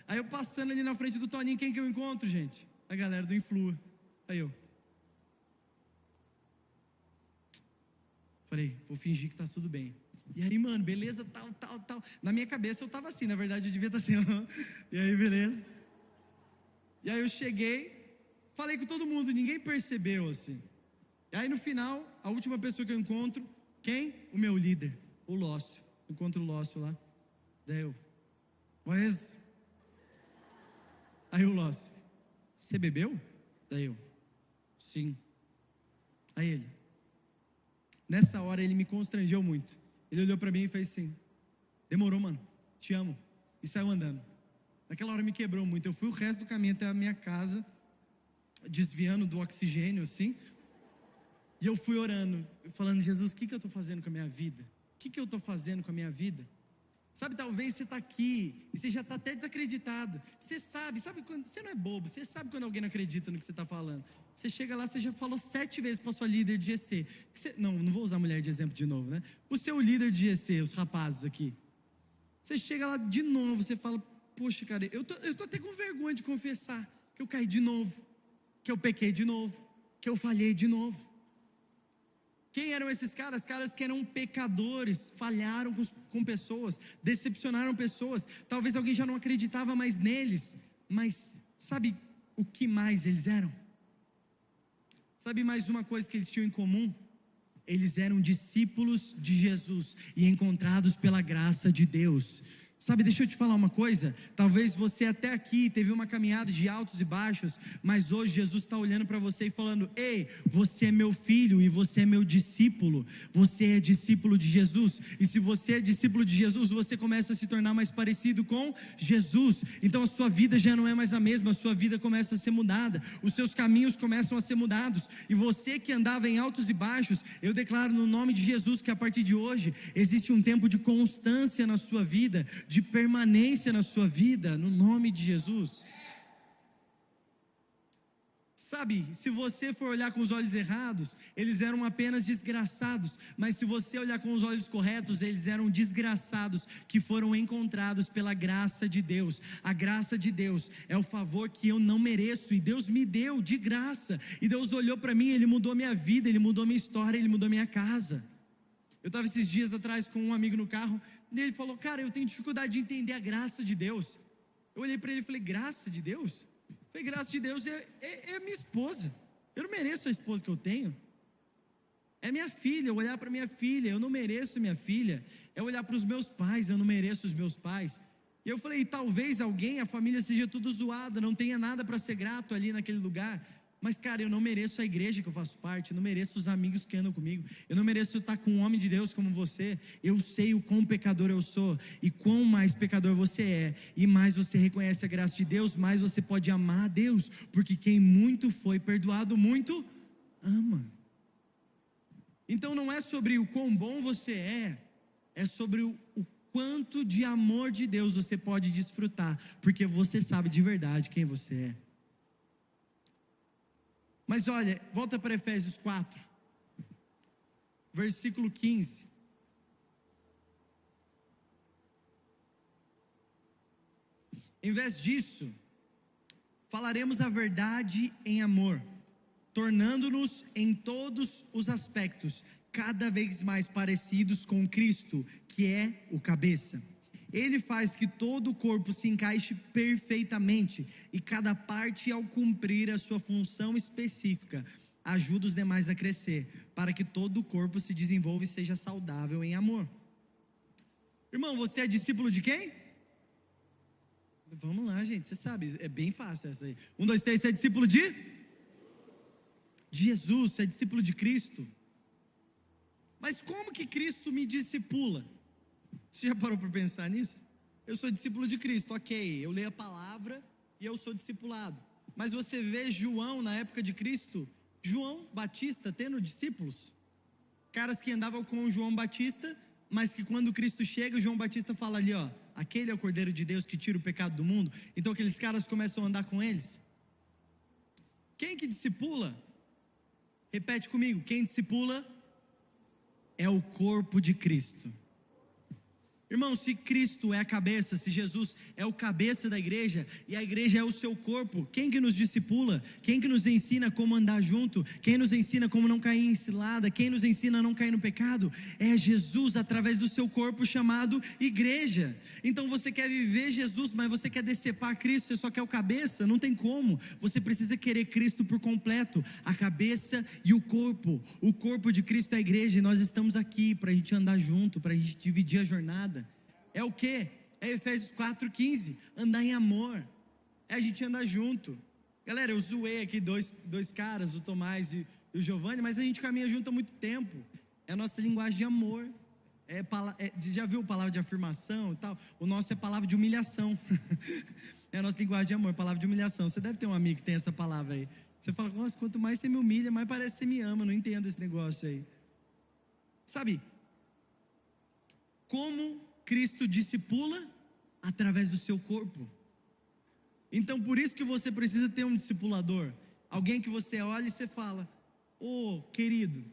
Aí eu passando ali na frente do Toninho, quem que eu encontro, gente? A galera do Influa. Aí eu falei, vou fingir que tá tudo bem. E aí, mano, beleza, tal. Na minha cabeça eu tava assim, na verdade eu devia estar assim, e aí, beleza. E aí eu cheguei, falei com todo mundo, ninguém percebeu assim. E aí no final, a última pessoa que eu encontro, quem? O meu líder, o Lócio. Encontro o Lócio lá. Daí eu, mas... Aí o Lócio, você bebeu? Daí eu, sim. Aí ele, nessa hora ele me constrangeu muito. Ele olhou pra mim e fez assim, demorou, mano, te amo. E saiu andando. Naquela hora me quebrou muito. Eu fui o resto do caminho até a minha casa, desviando do oxigênio assim. E eu fui orando, falando, Jesus, o que eu estou fazendo com a minha vida? O que eu estou fazendo com a minha vida? Sabe, talvez você está aqui e você já está até desacreditado. Você sabe quando, você não é bobo, você sabe quando alguém não acredita no que você está falando. Você chega lá, você já falou 7 vezes para sua líder de GC. Não vou usar mulher de exemplo de novo, né? O seu líder de GC, os rapazes aqui. Você chega lá de novo, você fala, poxa, cara, eu tô até com vergonha de confessar que eu caí de novo, que eu pequei de novo, que eu falhei de novo. Quem eram esses caras? Caras que eram pecadores, falharam com pessoas, decepcionaram pessoas. Talvez alguém já não acreditava mais neles, mas sabe o que mais eles eram? Sabe mais uma coisa que eles tinham em comum? Eles eram discípulos de Jesus e encontrados pela graça de Deus. Sabe, deixa eu te falar uma coisa, talvez você até aqui teve uma caminhada de altos e baixos, mas hoje Jesus está olhando para você e falando, ei, você é meu filho e você é meu discípulo, você é discípulo de Jesus, e se você é discípulo de Jesus, você começa a se tornar mais parecido com Jesus, então a sua vida já não é mais a mesma, a sua vida começa a ser mudada, os seus caminhos começam a ser mudados, e você que andava em altos e baixos, eu declaro no nome de Jesus que a partir de hoje, existe um tempo de constância na sua vida, de permanência na sua vida, no nome de Jesus. Sabe, se você for olhar com os olhos errados, eles eram apenas desgraçados, mas se você olhar com os olhos corretos, eles eram desgraçados, que foram encontrados pela graça de Deus. A graça de Deus é o favor que eu não mereço, e Deus me deu de graça, e Deus olhou para mim, Ele mudou minha vida, Ele mudou minha história, Ele mudou minha casa. Eu estava esses dias atrás com um amigo no carro, e ele falou, cara, eu tenho dificuldade de entender a graça de Deus. Eu olhei para ele e falei, graça de Deus? Eu falei, graça de Deus é minha esposa. Eu não mereço a esposa que eu tenho. É minha filha, eu olhar para minha filha, eu não mereço minha filha. É olhar para os meus pais, eu não mereço os meus pais. E eu falei, talvez alguém, a família seja tudo zoada, não tenha nada para ser grato ali naquele lugar. Mas cara, eu não mereço a igreja que eu faço parte, eu não mereço os amigos que andam comigo, eu não mereço estar com um homem de Deus como você. Eu sei o quão pecador eu sou, e quão mais pecador você é, e mais você reconhece a graça de Deus, mais você pode amar a Deus, porque quem muito foi perdoado, muito ama. Então não é sobre o quão bom você é sobre o quanto de amor de Deus você pode desfrutar, porque você sabe de verdade quem você é. Mas olha, volta para Efésios 4, versículo 15. Em vez disso, falaremos a verdade em amor, tornando-nos em todos os aspectos cada vez mais parecidos com Cristo, que é o cabeça. Ele faz que todo o corpo se encaixe perfeitamente, e cada parte, ao cumprir a sua função específica, ajuda os demais a crescer, para que todo o corpo se desenvolva e seja saudável em amor. Irmão, você é discípulo de quem? Vamos lá, gente, você sabe, é bem fácil essa aí. 1, 2, 3, você é discípulo de Jesus, você é discípulo de Cristo. Mas como que Cristo me discipula? Você já parou para pensar nisso? Eu sou discípulo de Cristo, ok, eu leio a palavra e eu sou discipulado. Mas você vê João na época de Cristo, João Batista tendo discípulos, caras que andavam com João Batista, mas que quando Cristo chega, João Batista fala ali, ó, aquele é o Cordeiro de Deus que tira o pecado do mundo. Então aqueles caras começam a andar com eles. Quem que discipula? Repete comigo, quem discipula é o corpo de Cristo. Irmão, se Cristo é a cabeça, se Jesus é o cabeça da igreja e a igreja é o seu corpo, quem que nos discipula? Quem que nos ensina como andar junto? Quem nos ensina como não cair em cilada? Quem nos ensina a não cair no pecado? É Jesus através do seu corpo chamado igreja. Então você quer viver Jesus, mas você quer decepar Cristo, você só quer o cabeça? Não tem como. Você precisa querer Cristo por completo, a cabeça e o corpo. O corpo de Cristo é a igreja e nós estamos aqui para a gente andar junto, para a gente dividir a jornada. É o que? É Efésios 4,15, andar em amor, é a gente andar junto. Galera, eu zoei aqui dois caras, o Tomás e o Giovanni, mas a gente caminha junto há muito tempo. É a nossa linguagem de amor. Já viu a palavra de afirmação e tal? O nosso é palavra de humilhação. É a nossa linguagem de amor, palavra de humilhação. Você deve ter um amigo que tem essa palavra aí. Você fala, nossa, quanto mais você me humilha, mais parece que você me ama. Não entendo esse negócio aí. Sabe, como Cristo discipula? Através do seu corpo. Então por isso que você precisa ter um discipulador. Alguém que você olha e você fala, ô querido, o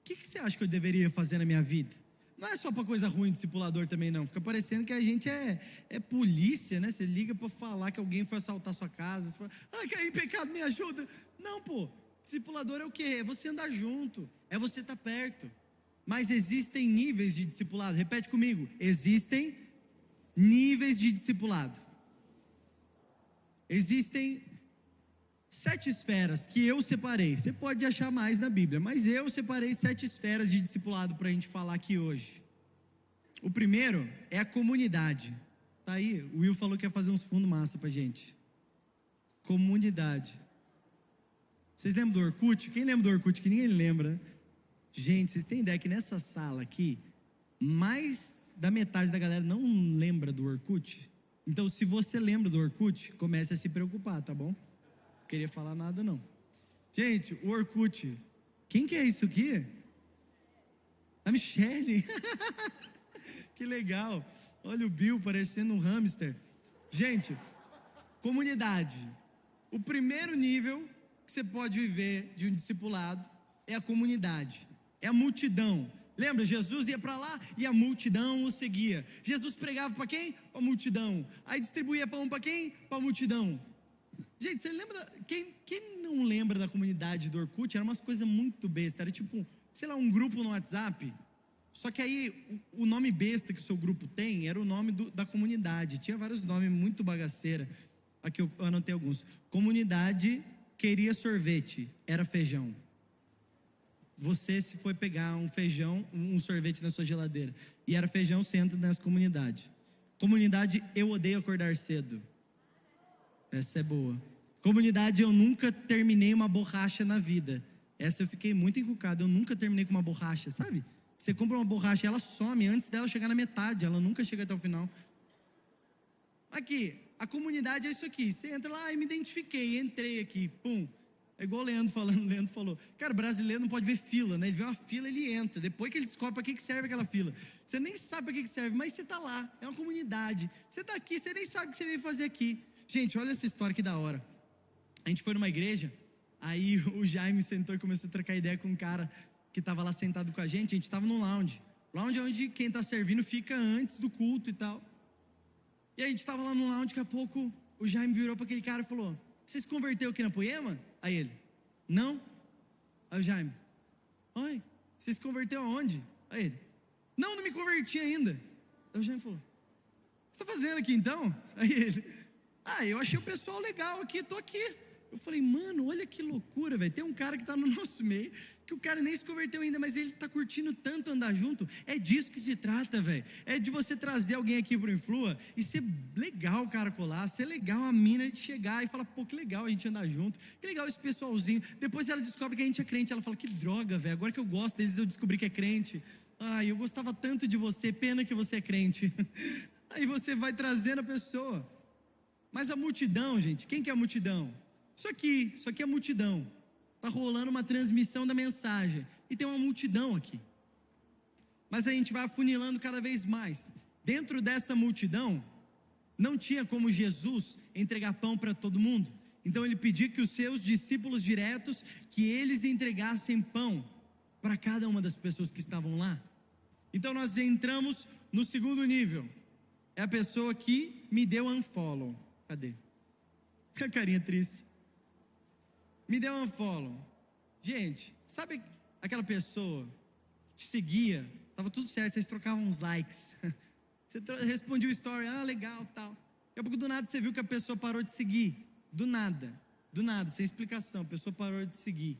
que você acha que eu deveria fazer na minha vida? Não é só para coisa ruim discipulador também não. Fica parecendo que a gente é polícia, né? Você liga para falar que alguém foi assaltar sua casa, você fala, caí em pecado, me ajuda. Não, pô, discipulador é o quê? É você andar junto, é você estar perto. Mas existem níveis de discipulado. Repete comigo, existem níveis de discipulado. Existem 7 esferas que eu separei. Você pode achar mais na Bíblia, mas eu separei 7 esferas de discipulado para a gente falar aqui hoje. O primeiro é a comunidade. Tá aí, o Will falou que ia fazer uns fundos massa pra gente. Comunidade. Vocês lembram do Orkut? Quem lembra do Orkut? Que ninguém lembra, né? Gente, vocês têm ideia que nessa sala aqui, mais da metade da galera não lembra do Orkut? Então, se você lembra do Orkut, comece a se preocupar, tá bom? Não queria falar nada, não. Gente, o Orkut, quem que é isso aqui? A Michele. Que legal. Olha o Bill parecendo um hamster. Gente, comunidade. O primeiro nível que você pode viver de um discipulado é a comunidade. É a multidão. Lembra? Jesus ia para lá e a multidão o seguia. Jesus pregava para quem? Para a multidão. Aí distribuía pão para quem? Para a multidão. Gente, você lembra? Quem não lembra da comunidade do Orkut? Era umas coisas muito bestas. Era tipo, sei lá, um grupo no WhatsApp. Só que aí o nome besta que o seu grupo tem era o nome da comunidade. Tinha vários nomes muito bagaceira. Aqui eu anotei alguns. Comunidade queria sorvete, era feijão. Você, se foi pegar um feijão, um sorvete na sua geladeira, e era feijão, você entra nessa comunidade. Comunidade, eu odeio acordar cedo. Essa é boa. Comunidade, eu nunca terminei uma borracha na vida. Essa eu fiquei muito encucado, eu nunca terminei com uma borracha, sabe? Você compra uma borracha e ela some antes dela chegar na metade, ela nunca chega até o final. Aqui, a comunidade é isso aqui, você entra lá, me identifiquei, entrei aqui, pum. É igual o Leandro falou, cara, o brasileiro não pode ver fila, né? Ele vê uma fila, ele entra, depois que ele descobre para que serve aquela fila. Você nem sabe para que serve, mas você está lá, é uma comunidade. Você está aqui, você nem sabe o que você veio fazer aqui. Gente, olha essa história que da hora. A gente foi numa igreja, aí o Jaime sentou e começou a trocar ideia com um cara que estava lá sentado com a gente estava num lounge. Lounge é onde quem está servindo fica antes do culto e tal. E a gente estava lá no lounge, daqui a pouco o Jaime virou para aquele cara e falou, você se converteu aqui na Poema? Aí ele, não. Aí o Jaime, oi, você se converteu aonde? Aí ele, não me converti ainda. Aí o Jaime falou, o que você está fazendo aqui então? Aí ele, eu achei o pessoal legal aqui, tô aqui. Eu falei, mano, olha que loucura, velho. Tem um cara que tá no nosso meio, que o cara nem se converteu ainda, mas ele tá curtindo tanto andar junto. É disso que se trata, velho. É de você trazer alguém aqui pro Influa e ser legal o cara colar, ser legal a mina de chegar e falar, pô, que legal a gente andar junto, que legal esse pessoalzinho. Depois ela descobre que a gente é crente, ela fala, que droga, velho, agora que eu gosto deles eu descobri que é crente. Eu gostava tanto de você, pena que você é crente. Aí você vai trazendo a pessoa. Mas a multidão, gente, quem que é a multidão? Isso aqui é a multidão. Está rolando uma transmissão da mensagem. E tem uma multidão aqui. Mas a gente vai afunilando cada vez mais. Dentro dessa multidão, não tinha como Jesus entregar pão para todo mundo. Então ele pediu que os seus discípulos diretos, que eles entregassem pão para cada uma das pessoas que estavam lá. Então nós entramos no segundo nível. É a pessoa que me deu unfollow. Cadê? Que carinha triste. Me deu unfollow. Gente, sabe aquela pessoa que te seguia, estava tudo certo, vocês trocavam uns likes. Você respondia o story, legal, tal. Daqui a pouco do nada você viu que a pessoa parou de seguir. Do nada, sem explicação, a pessoa parou de seguir.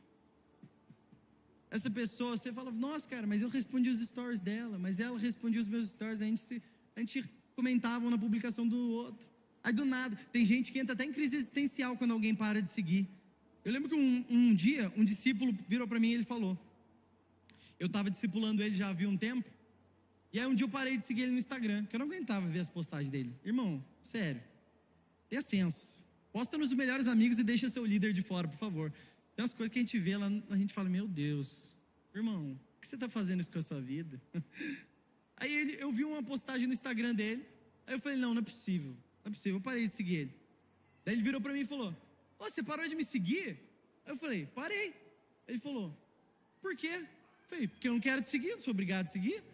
Essa pessoa, você fala, nossa cara, mas eu respondi os stories dela, mas ela respondia os meus stories, a gente comentava na publicação do outro. Aí do nada, tem gente que entra até em crise existencial quando alguém para de seguir. Eu lembro que um dia, um discípulo virou para mim e ele falou, eu estava discipulando ele já havia um tempo, e aí um dia eu parei de seguir ele no Instagram, que eu não aguentava ver as postagens dele. Irmão, sério, tenha senso. Posta nos melhores amigos e deixa seu líder de fora, por favor. Tem umas coisas que a gente vê lá, a gente fala, meu Deus, irmão, o que você está fazendo isso com a sua vida? Aí eu vi uma postagem no Instagram dele, aí eu falei, não é possível, eu parei de seguir ele. Daí ele virou para mim e falou, você parou de me seguir? Aí eu falei, parei. Ele falou, por quê? Eu falei, porque eu não quero te seguir, eu não sou obrigado a seguir.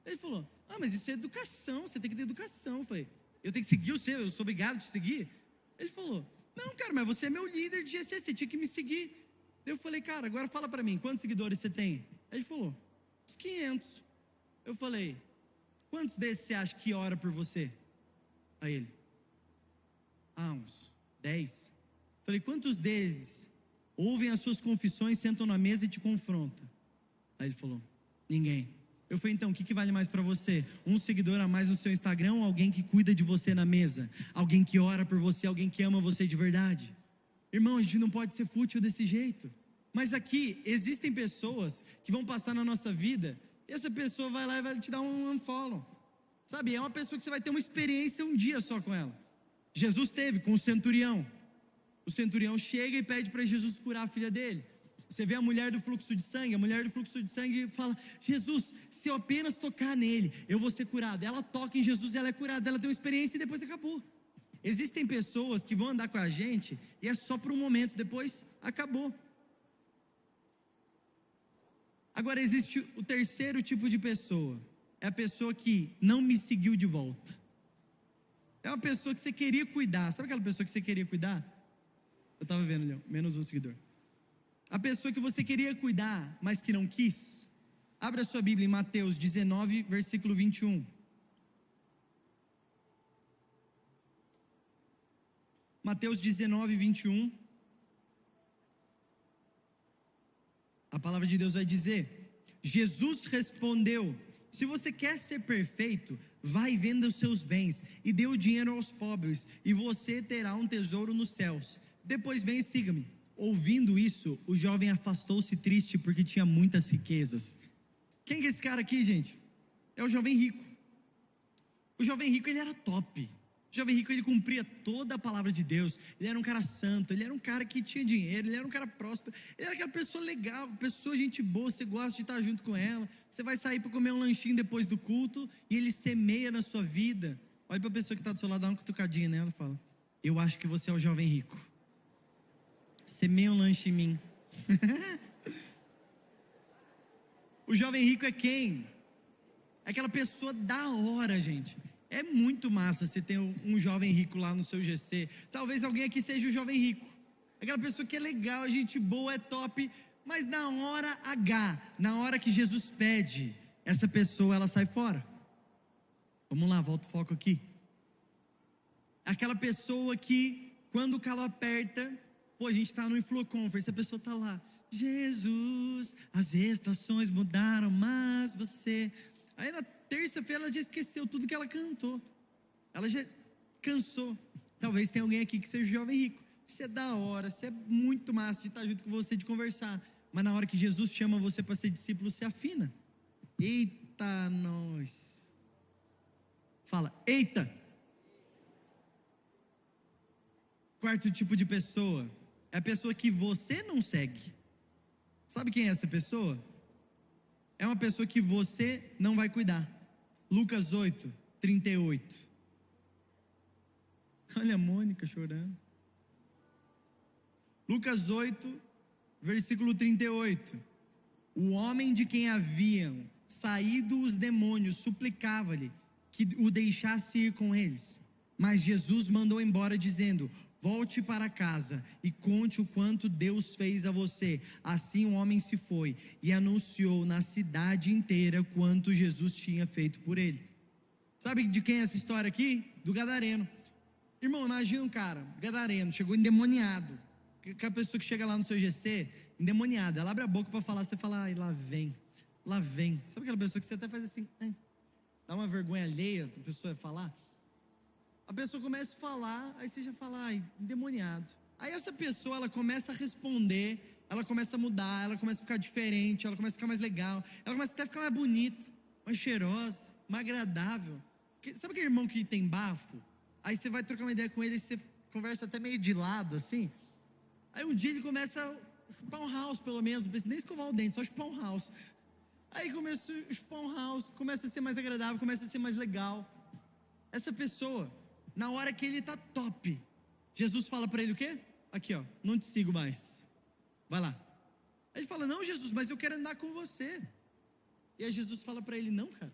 Ele falou, mas isso é educação, você tem que ter educação. Eu falei, eu tenho que seguir o seu, eu sou obrigado a te seguir? Ele falou, não cara, mas você é meu líder de GC, você tinha que me seguir. Eu falei, cara, agora fala pra mim, quantos seguidores você tem? Ele falou, uns 500. Eu falei, quantos desses você acha que ora por você? Aí ele, uns 10. Eu falei, quantos deles ouvem as suas confissões, sentam na mesa e te confrontam? Aí ele falou, ninguém. Eu falei, então, o que vale mais para você? Um seguidor a mais no seu Instagram ou alguém que cuida de você na mesa? Alguém que ora por você, alguém que ama você de verdade? Irmão, a gente não pode ser fútil desse jeito. Mas aqui, existem pessoas que vão passar na nossa vida e essa pessoa vai lá e vai te dar um unfollow. Sabe, é uma pessoa que você vai ter uma experiência um dia só com ela. Jesus teve com o centurião. O centurião chega e pede para Jesus curar a filha dele. Você vê a mulher do fluxo de sangue, fala, Jesus, se eu apenas tocar nele, eu vou ser curada. Ela toca em Jesus e ela é curada, ela tem uma experiência e depois acabou. Existem pessoas que vão andar com a gente e é só por um momento, depois acabou. Agora existe o terceiro tipo de pessoa, é a pessoa que não me seguiu de volta. É uma pessoa que você queria cuidar, sabe aquela pessoa que você queria cuidar? Eu estava vendo ali, menos um seguidor. A pessoa que você queria cuidar, mas que não quis. Abra a sua Bíblia em Mateus 19, versículo 21. Mateus 19, 21. A palavra de Deus vai dizer, Jesus respondeu, se você quer ser perfeito, vai e venda os seus bens e dê o dinheiro aos pobres, e você terá um tesouro nos céus. Depois vem e siga-me. Ouvindo isso, o jovem afastou-se triste porque tinha muitas riquezas. Quem é esse cara aqui, gente? É o jovem rico. O jovem rico, ele era top. O jovem rico, ele cumpria toda a palavra de Deus. Ele era um cara santo, ele era um cara que tinha dinheiro, ele era um cara próspero. Ele era aquela pessoa legal, pessoa gente boa, você gosta de estar junto com ela. Você vai sair para comer um lanchinho depois do culto e ele semeia na sua vida. Olha para a pessoa que está do seu lado, dá uma cutucadinha nela e fala, eu acho que você é o jovem rico. Semeia um lanche em mim. O jovem rico é quem? É aquela pessoa da hora, gente. É muito massa você ter um jovem rico lá no seu GC. Talvez alguém aqui seja o jovem rico. Aquela pessoa que é legal, é gente boa, é top. Mas na hora H, na hora que Jesus pede, essa pessoa ela sai fora. Vamos lá, volta o foco aqui. Aquela pessoa que quando o calo aperta, a gente está no Inflow Conference, a pessoa está lá, Jesus, as estações mudaram, mas você... Aí na terça-feira ela já esqueceu tudo que ela cantou, ela já cansou. Talvez tenha alguém aqui que seja jovem rico, você é da hora, você é muito massa de estar junto com você, de conversar, mas na hora que Jesus chama você para ser discípulo, você afina. Eita nós. Fala, eita. Quarto tipo de pessoa, é a pessoa que você não segue, Sabe quem é essa pessoa? É uma pessoa que você não vai cuidar. Lucas 8, 38. Olha a Mônica chorando. Lucas 8, versículo 38. O homem de quem haviam saído os demônios suplicava-lhe que o deixasse ir com eles. Mas Jesus mandou embora dizendo: volte para casa e conte o quanto Deus fez a você. Assim o homem se foi e anunciou na cidade inteira quanto Jesus tinha feito por ele. Sabe de quem é essa história aqui? Do gadareno. Irmão, imagina um cara, gadareno, chegou endemoniado. Aquela pessoa que chega lá no seu GC, endemoniada, ela abre a boca para falar, você fala, ai, lá vem. Sabe aquela pessoa que você até faz assim, dá uma vergonha alheia, a pessoa vai falar? A pessoa começa a falar, aí você já fala, ai, endemoniado. Aí essa pessoa, ela começa a responder, ela começa a mudar, ela começa a ficar diferente, ela começa a ficar mais legal, ela começa até a ficar mais bonita, mais cheirosa, mais agradável. Sabe aquele irmão que tem bafo? Aí você vai trocar uma ideia com ele e você conversa até meio de lado, assim. Aí um dia ele começa a chupar um house, pelo menos, não precisa nem escovar o dente, só chupar um house. Aí começa a chupar um house, começa a ser mais agradável, começa a ser mais legal. Essa pessoa, na hora que ele está top, Jesus fala para ele o quê? Aqui ó, não te sigo mais, vai lá. Aí ele fala, não Jesus, mas eu quero andar com você. E aí Jesus fala para ele, não cara,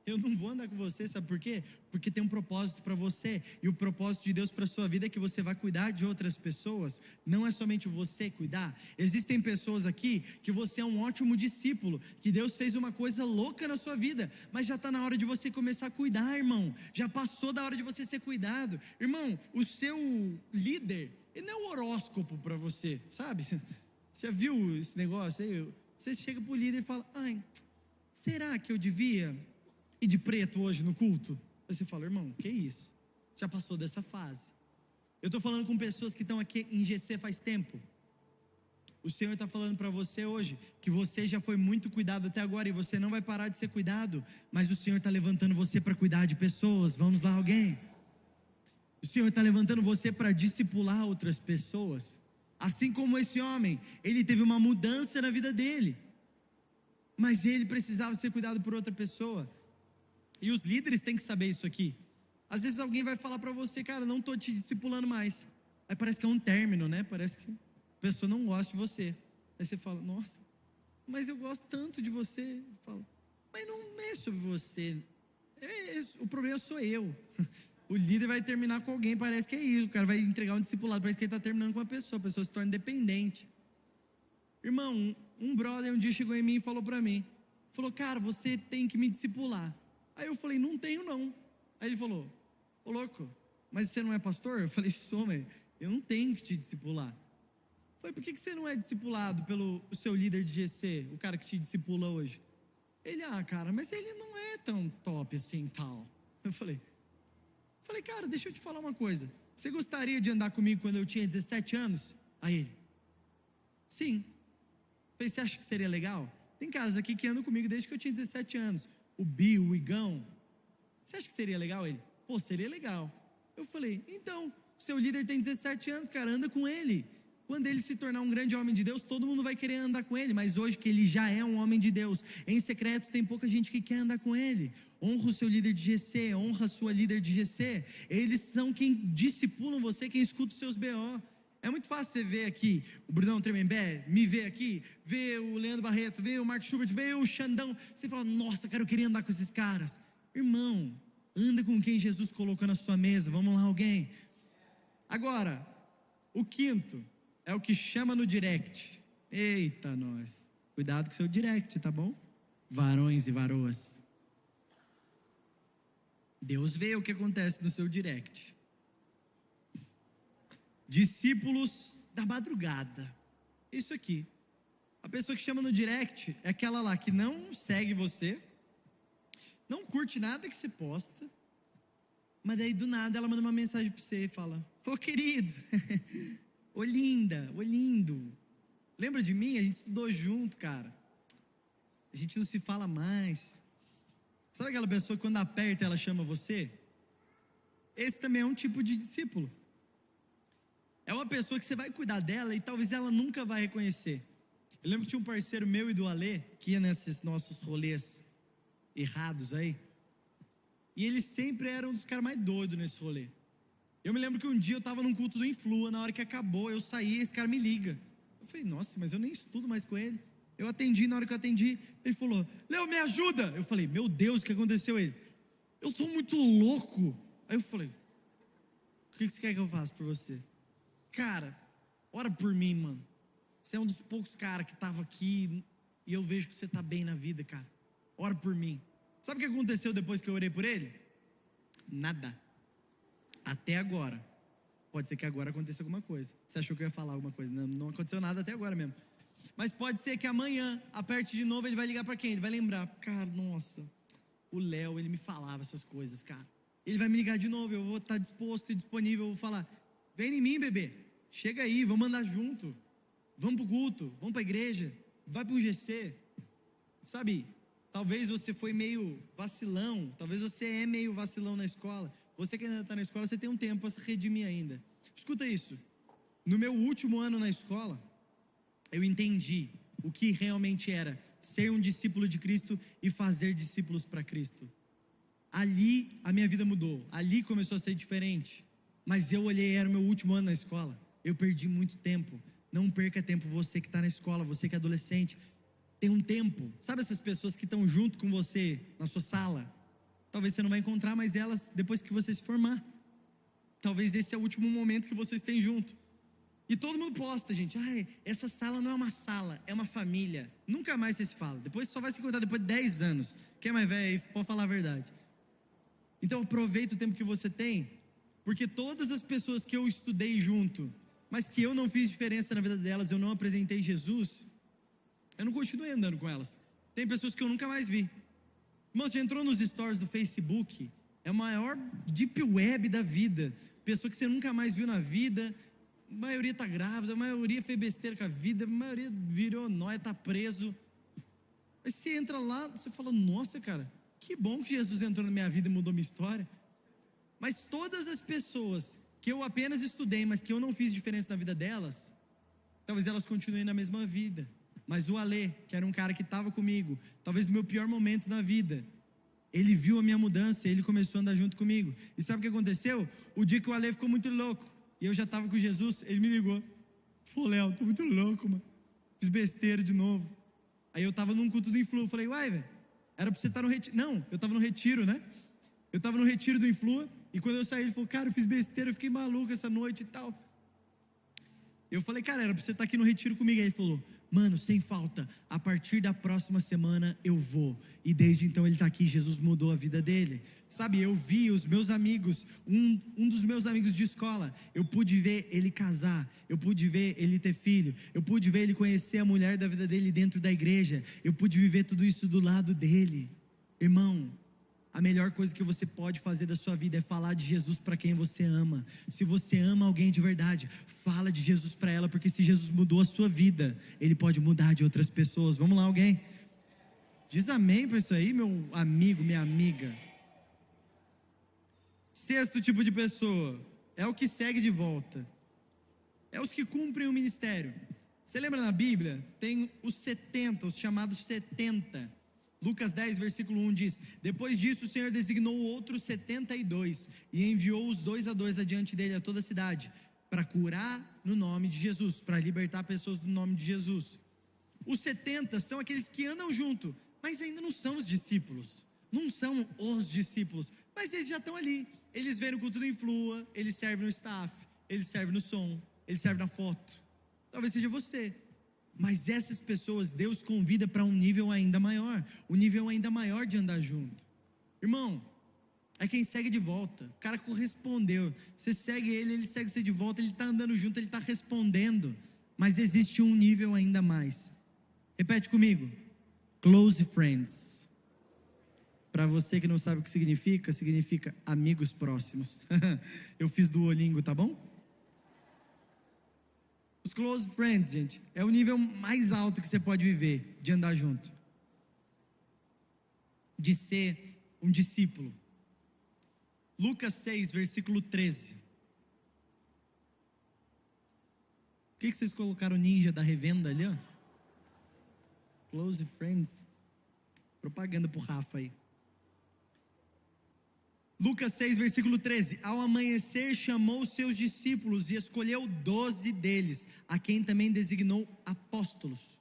eu não vou andar com você, sabe por quê? Porque tem um propósito para você, e o propósito de Deus para a sua vida é que você vai cuidar de outras pessoas, não é somente você cuidar. Existem pessoas aqui que você é um ótimo discípulo, que Deus fez uma coisa louca na sua vida, mas já está na hora de você começar a cuidar, irmão, já passou da hora de você ser cuidado. Irmão, o seu líder, ele não é o horóscopo para você, sabe? Você já viu esse negócio aí? Você chega para o líder e fala, ai, será que eu devia ir de preto hoje no culto? Aí você fala, irmão, que isso? Já passou dessa fase. Eu estou falando com pessoas que estão aqui em GC faz tempo. O Senhor está falando para você hoje que você já foi muito cuidado até agora e você não vai parar de ser cuidado, mas o Senhor está levantando você para cuidar de pessoas. Vamos lá, alguém? O Senhor está levantando você para discipular outras pessoas. Assim como esse homem, ele teve uma mudança na vida dele, mas ele precisava ser cuidado por outra pessoa. E os líderes têm que saber isso aqui. Às vezes alguém vai falar para você, cara, não estou te discipulando mais. Aí parece que é um término, né? Parece que a pessoa não gosta de você. Aí você fala, nossa, mas eu gosto tanto de você. Fala, mas não é sobre você. O problema sou eu. O líder vai terminar com alguém, parece que é isso. O cara vai entregar um discipulado, parece que ele está terminando com uma pessoa. A pessoa se torna dependente. Irmão, um brother um dia chegou em mim e falou para mim, falou, cara, você tem que me discipular. Aí eu falei, não tenho não. Aí ele falou, ô louco, mas você não é pastor? Eu falei, sou, mas eu não tenho que te discipular. Eu falei, por que você não é discipulado pelo seu líder de GC, o cara que te discipula hoje? Ele, cara, mas ele não é tão top assim, tal. Eu falei, cara, deixa eu te falar uma coisa. Você gostaria de andar comigo quando eu tinha 17 anos? Aí ele, sim. Eu falei, você acha que seria legal? Tem caras aqui que andam comigo desde que eu tinha 17 anos. O Bill, o Igão. Você acha que seria legal? Ele, pô, seria legal. Eu falei, então, seu líder tem 17 anos, cara, anda com ele. Quando ele se tornar um grande homem de Deus, todo mundo vai querer andar com ele. Mas hoje que ele já é um homem de Deus, em secreto tem pouca gente que quer andar com ele. Honra o seu líder de GC, honra a sua líder de GC. Eles são quem discipulam você, quem escuta os seus BO. É muito fácil você ver aqui o Brunão Tremembé, me ver aqui, ver o Leandro Barreto, ver o Mark Schubert, ver o Xandão. Você fala, nossa, cara, eu queria andar com esses caras. Irmão, anda com quem Jesus colocou na sua mesa. Vamos lá, alguém? Agora, o quinto é o que chama no direct. Eita, nós. Cuidado com o seu direct, tá bom? Varões e varoas. Deus vê o que acontece no seu direct. Discípulos da madrugada. Isso aqui. A pessoa que chama no direct é aquela lá que não segue você, não curte nada que você posta, mas daí do nada ela manda uma mensagem para você e fala, ô querido, ô linda, ô lindo, lembra de mim? A gente estudou junto, cara. A gente não se fala mais. Sabe aquela pessoa que quando aperta ela chama você? Esse também é um tipo de discípulo. É uma pessoa que você vai cuidar dela e talvez ela nunca vai reconhecer. Eu lembro que tinha um parceiro meu e do Alê, que ia nesses nossos rolês errados aí, e ele sempre era um dos caras mais doidos nesse rolê. Eu me lembro que um dia eu tava num culto do Influa, na hora que acabou, eu saí, esse cara me liga. Eu falei, nossa, mas eu nem estudo mais com ele. Eu atendi, na hora que eu atendi, ele falou, Léo, me ajuda. Eu falei, meu Deus, o que aconteceu? Ele, eu tô muito louco. Aí eu falei, o que você quer que eu faça por você? Cara, ora por mim, mano. Você é um dos poucos caras que tava aqui e eu vejo que você tá bem na vida, cara. Ora por mim. Sabe o que aconteceu depois que eu orei por ele? Nada. Até agora. Pode ser que agora aconteça alguma coisa. Você achou que eu ia falar alguma coisa? Não aconteceu nada até agora mesmo. Mas pode ser que amanhã, aperte de novo, ele vai ligar para quem? Ele vai lembrar, cara, nossa, o Léo, ele me falava essas coisas, cara. Ele vai me ligar de novo, eu vou estar disposto e disponível, eu vou falar, vem em mim, bebê, chega aí, vamos andar junto, vamos pro culto, vamos pra igreja, vai pro GC. Sabe, talvez você foi meio vacilão, talvez você é meio vacilão na escola. Você que ainda está na escola, você tem um tempo para se redimir ainda. Escuta isso, no meu último ano na escola, eu entendi o que realmente era ser um discípulo de Cristo e fazer discípulos para Cristo. Ali a minha vida mudou, ali começou a ser diferente. Mas eu olhei, era o meu último ano na escola, eu perdi muito tempo. Não perca tempo, você que está na escola, você que é adolescente. Tem um tempo, sabe essas pessoas que estão junto com você na sua sala? Talvez você não vai encontrar mais elas depois que você se formar. Talvez esse é o último momento que vocês têm junto. E todo mundo posta, gente, essa sala não é uma sala, é uma família. Nunca mais você se fala, depois só vai se encontrar depois de 10 anos. Quem é mais velho aí pode falar a verdade. Então aproveita o tempo que você tem, porque todas as pessoas que eu estudei junto, mas que eu não fiz diferença na vida delas, eu não apresentei Jesus, eu não continuei andando com elas. Tem pessoas que eu nunca mais vi. Irmão, você entrou nos stories do Facebook, é a maior deep web da vida. Pessoa que você nunca mais viu na vida. A maioria está grávida, a maioria fez besteira com a vida, a maioria virou nóia, está preso. Aí você entra lá, você fala, nossa cara, que bom que Jesus entrou na minha vida e mudou minha história. Mas todas as pessoas que eu apenas estudei, mas que eu não fiz diferença na vida delas, talvez elas continuem na mesma vida. Mas o Alê, que era um cara que estava comigo, talvez no meu pior momento na vida, ele viu a minha mudança, ele começou a andar junto comigo. E sabe o que aconteceu? O dia que o Alê ficou muito louco, e eu já estava com Jesus, ele me ligou. Falou, Léo, tô muito louco, mano. Fiz besteira de novo. Aí eu estava num culto do Influa, falei, uai, velho, era para você estar no retiro. Não, eu estava no retiro, né? Eu estava no retiro do Influa, e quando eu saí, ele falou, cara, eu fiz besteira, eu fiquei maluco essa noite e tal. Eu falei, cara, era para você estar aqui no retiro comigo. Aí ele falou, mano, sem falta, a partir da próxima semana eu vou. E desde então ele está aqui, Jesus mudou a vida dele. Sabe, eu vi os meus amigos, um dos meus amigos de escola, eu pude ver ele casar, eu pude ver ele ter filho, eu pude ver ele conhecer a mulher da vida dele dentro da igreja, eu pude viver tudo isso do lado dele. Irmão, a melhor coisa que você pode fazer da sua vida é falar de Jesus para quem você ama. Se você ama alguém de verdade, fala de Jesus para ela, porque se Jesus mudou a sua vida, Ele pode mudar de outras pessoas. Vamos lá, alguém? Diz amém para isso aí, meu amigo, minha amiga. Sexto tipo de pessoa é o que segue de volta. É os que cumprem o ministério. Você lembra na Bíblia? Tem os 70, os chamados 70. Lucas 10, versículo 1 diz, depois disso o Senhor designou outros 72 e enviou os 2 a 2 adiante dele a toda a cidade, para curar no nome de Jesus, para libertar pessoas no nome de Jesus. Os 70 são aqueles que andam junto, mas ainda não são os discípulos, não são os discípulos, mas eles já estão ali, eles vêm no culto do Influa, eles servem no staff, eles servem no som, eles servem na foto, talvez seja você. Mas essas pessoas Deus convida para um nível ainda maior, o nível ainda maior de andar junto. Irmão, é quem segue de volta, o cara correspondeu, você segue ele, ele segue você de volta, ele está andando junto, ele está respondendo, mas existe um nível ainda mais. Repete comigo, close friends. Para você que não sabe o que significa amigos próximos. Eu fiz Duolingo, tá bom? Os close friends, gente, é o nível mais alto que você pode viver, de andar junto, de ser um discípulo. Lucas 6, versículo 13. Por que vocês colocaram ninja da revenda ali, ó? Close friends. Propaganda pro Rafa aí. Lucas 6, versículo 13. Ao amanhecer, chamou os seus discípulos e escolheu 12 deles, a quem também designou apóstolos.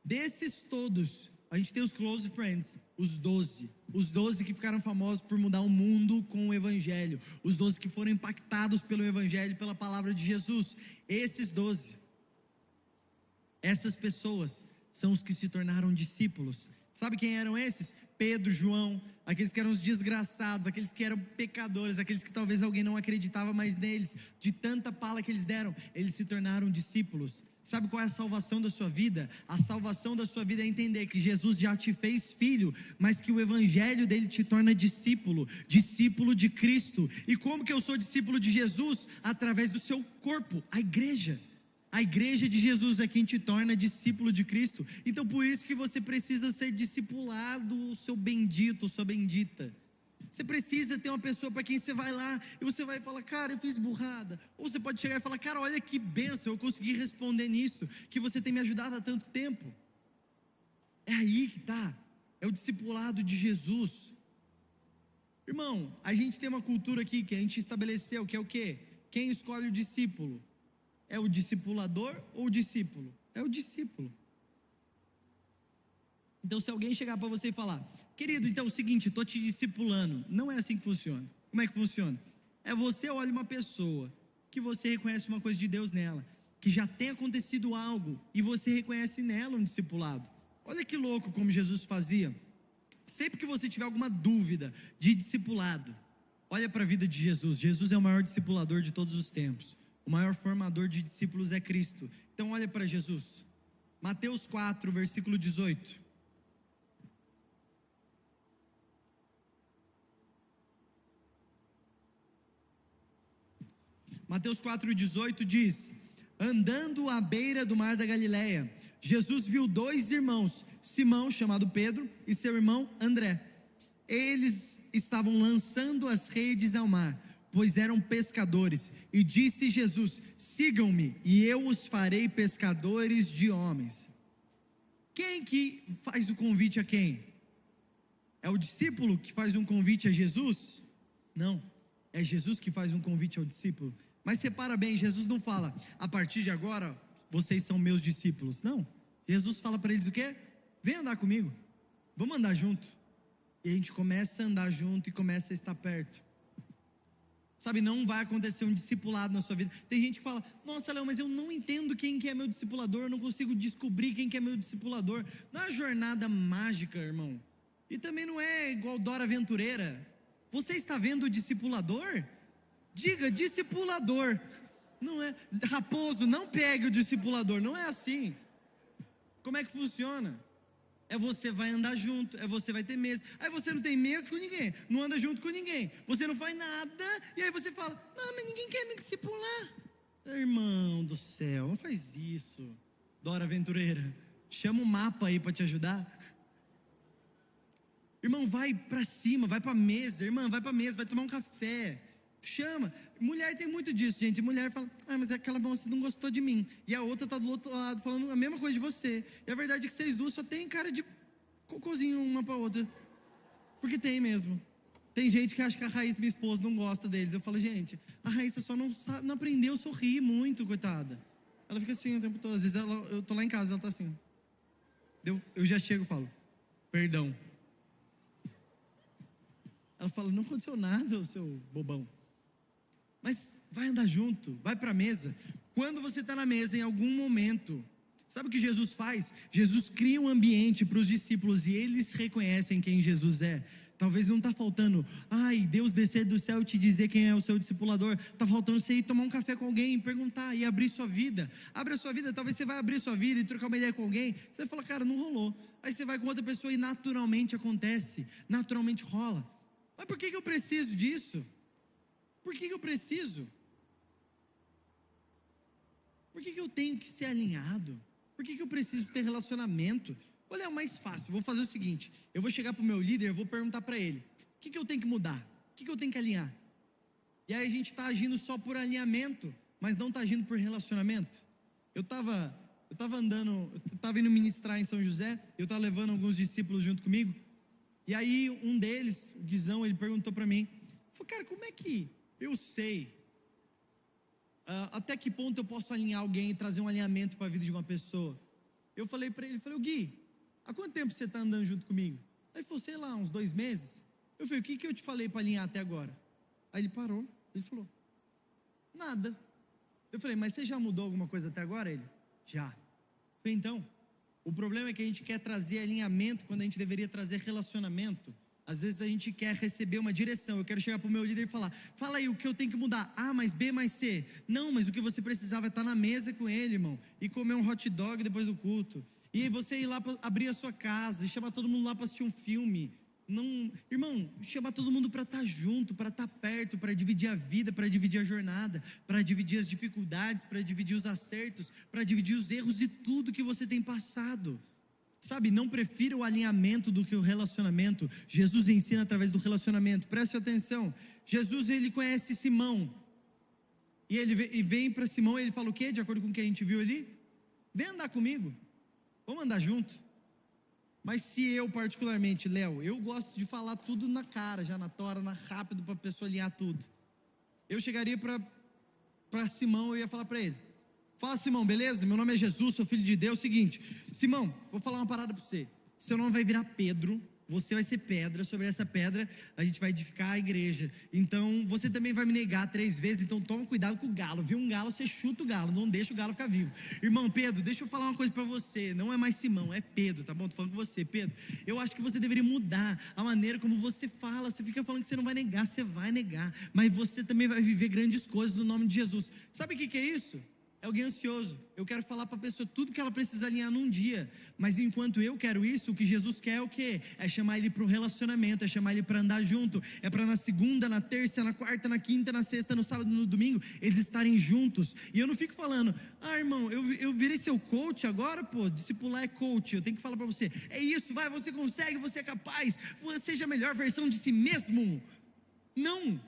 Desses todos, a gente tem os close friends, os 12. Os 12 que ficaram famosos por mudar o mundo com o evangelho. Os 12 que foram impactados pelo evangelho, pela palavra de Jesus. Esses 12. Essas pessoas são os que se tornaram discípulos. Sabe quem eram esses? Pedro, João, aqueles que eram os desgraçados, aqueles que eram pecadores, aqueles que talvez alguém não acreditava mais neles, de tanta pala que eles deram, eles se tornaram discípulos. Sabe qual é a salvação da sua vida? A salvação da sua vida é entender que Jesus já te fez filho, mas que o evangelho dele te torna discípulo, discípulo de Cristo. E como que eu sou discípulo de Jesus? Através do seu corpo, a igreja. A igreja de Jesus é quem te torna discípulo de Cristo. Então por isso que você precisa ser discipulado, seu bendito, sua bendita. Você precisa ter uma pessoa para quem você vai lá e você vai falar, cara, eu fiz burrada. Ou você pode chegar e falar, cara, olha que bênção, eu consegui responder nisso, que você tem me ajudado há tanto tempo. É aí que está, é o discipulado de Jesus. Irmão, a gente tem uma cultura aqui que a gente estabeleceu, que é o quê? Quem escolhe o discípulo? É o discipulador ou o discípulo? É o discípulo. Então se alguém chegar para você e falar, querido, então é o seguinte, estou te discipulando. Não é assim que funciona. Como é que funciona? É você olha uma pessoa, que você reconhece uma coisa de Deus nela, que já tem acontecido algo, e você reconhece nela um discipulado. Olha que louco como Jesus fazia. Sempre que você tiver alguma dúvida de discipulado, olha para a vida de Jesus. Jesus é o maior discipulador de todos os tempos. O maior formador de discípulos é Cristo. Então olha para Jesus. Mateus 4, versículo 18. Mateus 4, 18 diz: andando à beira do mar da Galileia, Jesus viu 2 irmãos, Simão, chamado Pedro, e seu irmão André. Eles estavam lançando as redes ao mar, pois eram pescadores, e disse Jesus: sigam-me, e eu os farei pescadores de homens. Quem que faz o convite a quem? É o discípulo que faz um convite a Jesus? Não, é Jesus que faz um convite ao discípulo. Mas repara bem, Jesus não fala, a partir de agora, vocês são meus discípulos. Não, Jesus fala para eles o quê? Vem andar comigo, vamos andar junto. E a gente começa a andar junto e começa a estar perto. Sabe, não vai acontecer um discipulado na sua vida. Tem gente que fala, nossa Léo, mas eu não entendo quem que é meu discipulador, eu não consigo descobrir quem que é meu discipulador. Não é uma jornada mágica, irmão. E também não é igual Dora Aventureira. Você está vendo o discipulador? Diga, discipulador. Não é, Raposo, não pegue o discipulador, não é assim. Como é que funciona? É você vai andar junto, é você vai ter mesa. Aí você não tem mesa com ninguém, não anda junto com ninguém, você não faz nada, e aí você fala, não, mas ninguém quer me discipular. Irmão do céu, não faz isso. Dora Aventureira, chama um mapa aí para te ajudar. Irmão, vai para cima, vai para mesa, irmã, vai para mesa, vai tomar um café. Chama, mulher tem muito disso, gente. Mulher fala, mas aquela moça não gostou de mim, e a outra está do outro lado falando a mesma coisa de você. E a verdade é que vocês duas só tem cara de cocôzinho uma para outra, porque tem mesmo. Tem gente que acha que a Raíssa, minha esposa, não gosta deles. Eu falo, gente, a Raíssa só não aprendeu a sorrir muito, coitada. Ela fica assim o tempo todo. Às vezes eu tô lá em casa, ela tá assim. Eu já chego e falo, perdão. Ela fala, não aconteceu nada, o seu bobão. Mas vai andar junto, vai para a mesa. Quando você está na mesa, em algum momento, sabe o que Jesus faz? Jesus cria um ambiente para os discípulos e eles reconhecem quem Jesus é. Talvez não está faltando, Deus descer do céu e te dizer quem é o seu discipulador. Está faltando você ir tomar um café com alguém, perguntar e abrir sua vida. Abre a sua vida, talvez você vai abrir sua vida e trocar uma ideia com alguém. Você vai falar, cara, não rolou. Aí você vai com outra pessoa e naturalmente acontece, naturalmente rola. Mas por que eu preciso disso? Por que eu preciso? Por que eu tenho que ser alinhado? Por que eu preciso ter relacionamento? Olha, é o mais fácil, vou fazer o seguinte, eu vou chegar para o meu líder, eu vou perguntar para ele, o que eu tenho que mudar? O que eu tenho que alinhar? E aí a gente está agindo só por alinhamento, mas não está agindo por relacionamento. Eu estava eu estava indo ministrar em São José, eu estava levando alguns discípulos junto comigo, e aí um deles, o Guizão, ele perguntou para mim, falou, cara, como é que eu sei, até que ponto eu posso alinhar alguém e trazer um alinhamento para a vida de uma pessoa? Eu falei para ele, o Gui, há quanto tempo você está andando junto comigo? Aí ele falou, sei lá, uns 2 meses. Eu falei, o que eu te falei para alinhar até agora? Aí ele parou, ele falou, nada. Eu falei, mas você já mudou alguma coisa até agora? Ele, já. Eu falei, então, o problema é que a gente quer trazer alinhamento quando a gente deveria trazer relacionamento. Às vezes a gente quer receber uma direção. Eu quero chegar para o meu líder e falar, fala aí o que eu tenho que mudar, A mais B mais C. Não, mas o que você precisava é estar na mesa com ele, irmão, e comer um hot dog depois do culto, e aí você ir lá para abrir a sua casa, e chamar todo mundo lá para assistir um filme. Não, irmão, chamar todo mundo para estar junto, para estar perto, para dividir a vida, para dividir a jornada, para dividir as dificuldades, para dividir os acertos, para dividir os erros e tudo que você tem passado. Sabe, não prefira o alinhamento do que o relacionamento. Jesus ensina através do relacionamento. Preste atenção. Jesus, ele conhece Simão. E ele vem para Simão e ele fala o quê? De acordo com o que a gente viu ali? Vem andar comigo. Vamos andar junto. Mas se eu particularmente, Léo, eu gosto de falar tudo na cara, já na tora, rápido, para a pessoa alinhar tudo. Eu chegaria para Simão e ia falar para ele, fala Simão, beleza? Meu nome é Jesus, sou filho de Deus. Seguinte, Simão, vou falar uma parada para você. Seu nome vai virar Pedro, você vai ser pedra, sobre essa pedra a gente vai edificar a igreja. Então você também vai me negar 3 vezes, então toma cuidado com o galo. Viu um galo, você chuta o galo, não deixa o galo ficar vivo. Irmão Pedro, deixa eu falar uma coisa para você, não é mais Simão, é Pedro, tá bom? Tô falando com você, Pedro. Eu acho que você deveria mudar a maneira como você fala. Você fica falando que você não vai negar, você vai negar, mas você também vai viver grandes coisas no nome de Jesus. Sabe o que é isso? É alguém ansioso. Eu quero falar para a pessoa tudo que ela precisa alinhar num dia, mas enquanto eu quero isso, o que Jesus quer é o quê? É chamar ele para o relacionamento, é chamar ele para andar junto, é para na segunda, na terça, na quarta, na quinta, na sexta, no sábado, no domingo, eles estarem juntos. E eu não fico falando, irmão, eu virei seu coach agora, pô, discipular é coach. Eu tenho que falar para você, é isso, vai, você consegue, você é capaz, você seja a melhor versão de si mesmo. Não,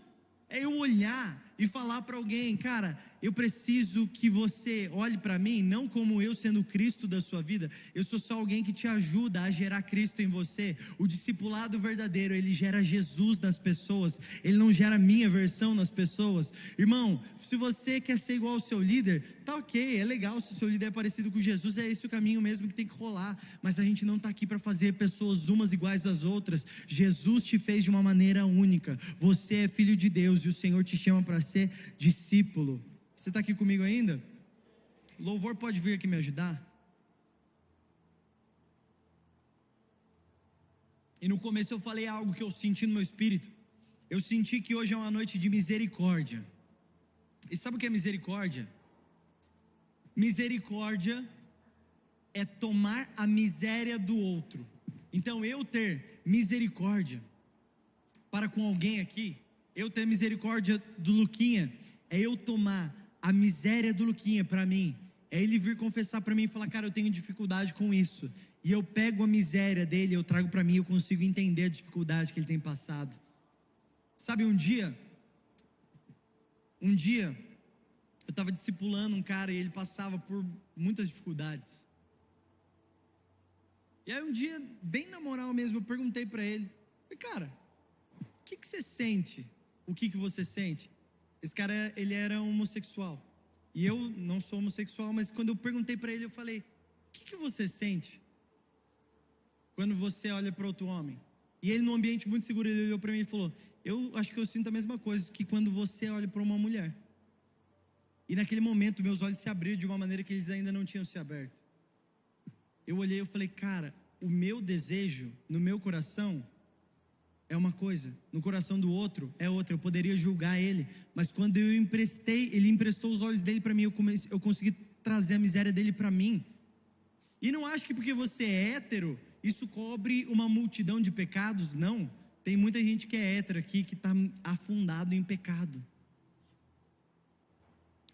é eu olhar e falar para alguém, cara, eu preciso que você olhe para mim, não como eu sendo Cristo da sua vida, eu sou só alguém que te ajuda a gerar Cristo em você. O discipulado verdadeiro, ele gera Jesus nas pessoas, ele não gera a minha versão nas pessoas. Irmão, se você quer ser igual ao seu líder, tá ok, é legal, se o seu líder é parecido com Jesus, é esse o caminho mesmo que tem que rolar, mas a gente não está aqui para fazer pessoas umas iguais das outras. Jesus te fez de uma maneira única, você é filho de Deus e o Senhor te chama para ser discípulo. Você está aqui comigo ainda? Louvor pode vir aqui me ajudar? E no começo eu falei algo que eu senti no meu espírito. Eu senti que hoje é uma noite de misericórdia. E sabe o que é misericórdia? Misericórdia é tomar a miséria do outro. Então eu ter misericórdia para com alguém aqui, eu ter misericórdia do Luquinha, é eu tomar a miséria do Luquinha para mim, é ele vir confessar para mim e falar, cara, eu tenho dificuldade com isso, e eu pego a miséria dele, eu trago para mim, eu consigo entender a dificuldade que ele tem passado. Sabe, um dia eu estava discipulando um cara e ele passava por muitas dificuldades, e aí um dia, bem na moral mesmo, eu perguntei para ele, cara, o que você sente? O que você sente? Esse cara, ele era homossexual, e eu não sou homossexual, mas quando eu perguntei para ele, eu falei, o que você sente quando você olha para outro homem? E ele, num ambiente muito seguro, ele olhou para mim e falou, eu acho que eu sinto a mesma coisa que quando você olha para uma mulher. E naquele momento, meus olhos se abriram de uma maneira que eles ainda não tinham se aberto. Eu olhei e falei, cara, o meu desejo no meu coração é uma coisa, no coração do outro é outra. Eu poderia julgar ele, mas quando eu emprestei, ele emprestou os olhos dele para mim, eu consegui trazer a miséria dele para mim. E não acho que porque você é hétero, isso cobre uma multidão de pecados. Não, tem muita gente que é hétero aqui, que está afundado em pecado.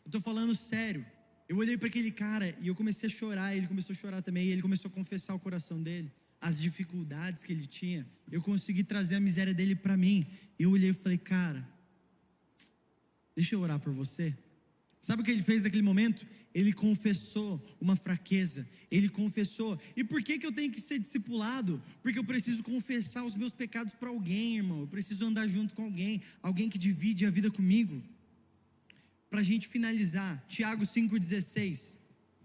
Eu estou falando sério. Eu olhei para aquele cara e eu comecei a chorar, ele começou a chorar também, e ele começou a confessar o coração dele, as dificuldades que ele tinha. Eu consegui trazer a miséria dele para mim. Eu olhei e falei, cara, deixa eu orar por você. Sabe o que ele fez naquele momento? Ele confessou uma fraqueza, ele confessou. E por que eu tenho que ser discipulado? Porque eu preciso confessar os meus pecados para alguém, irmão. Eu preciso andar junto com alguém que divide a vida comigo. Para a gente finalizar, Tiago 5,16.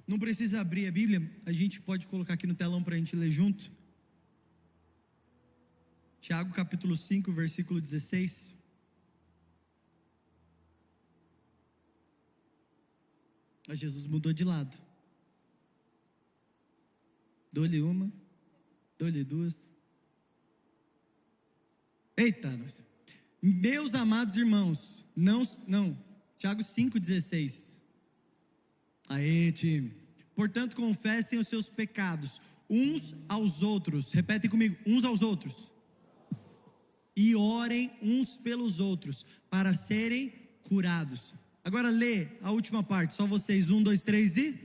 Não precisa abrir a Bíblia, a gente pode colocar aqui no telão para a gente ler junto. Tiago capítulo 5, versículo 16. Jesus mudou de lado. Dou-lhe uma, dou-lhe duas. Eita, nossa. Meus amados irmãos, não, Tiago 5,16. Aê, time. Portanto, confessem os seus pecados uns aos outros. Repetem comigo, uns aos outros. E orem uns pelos outros, para serem curados. Agora lê a última parte, só vocês, 1, 2, 3 e...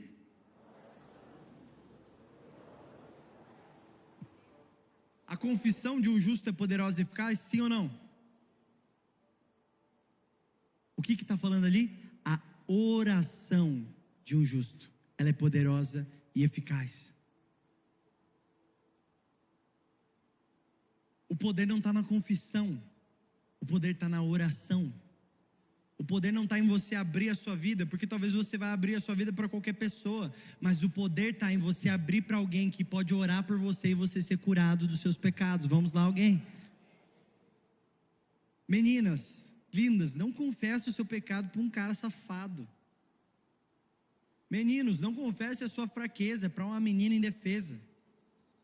A confissão de um justo é poderosa e eficaz, sim ou não? O que está falando ali? A oração de um justo, ela é poderosa e eficaz. O poder não está na confissão, o poder está na oração. O poder não está em você abrir a sua vida, porque talvez você vai abrir a sua vida para qualquer pessoa, mas o poder está em você abrir para alguém que pode orar por você e você ser curado dos seus pecados. Vamos lá, alguém? Meninas lindas, não confesse o seu pecado para um cara safado. Meninos, não confesse a sua fraqueza para uma menina indefesa.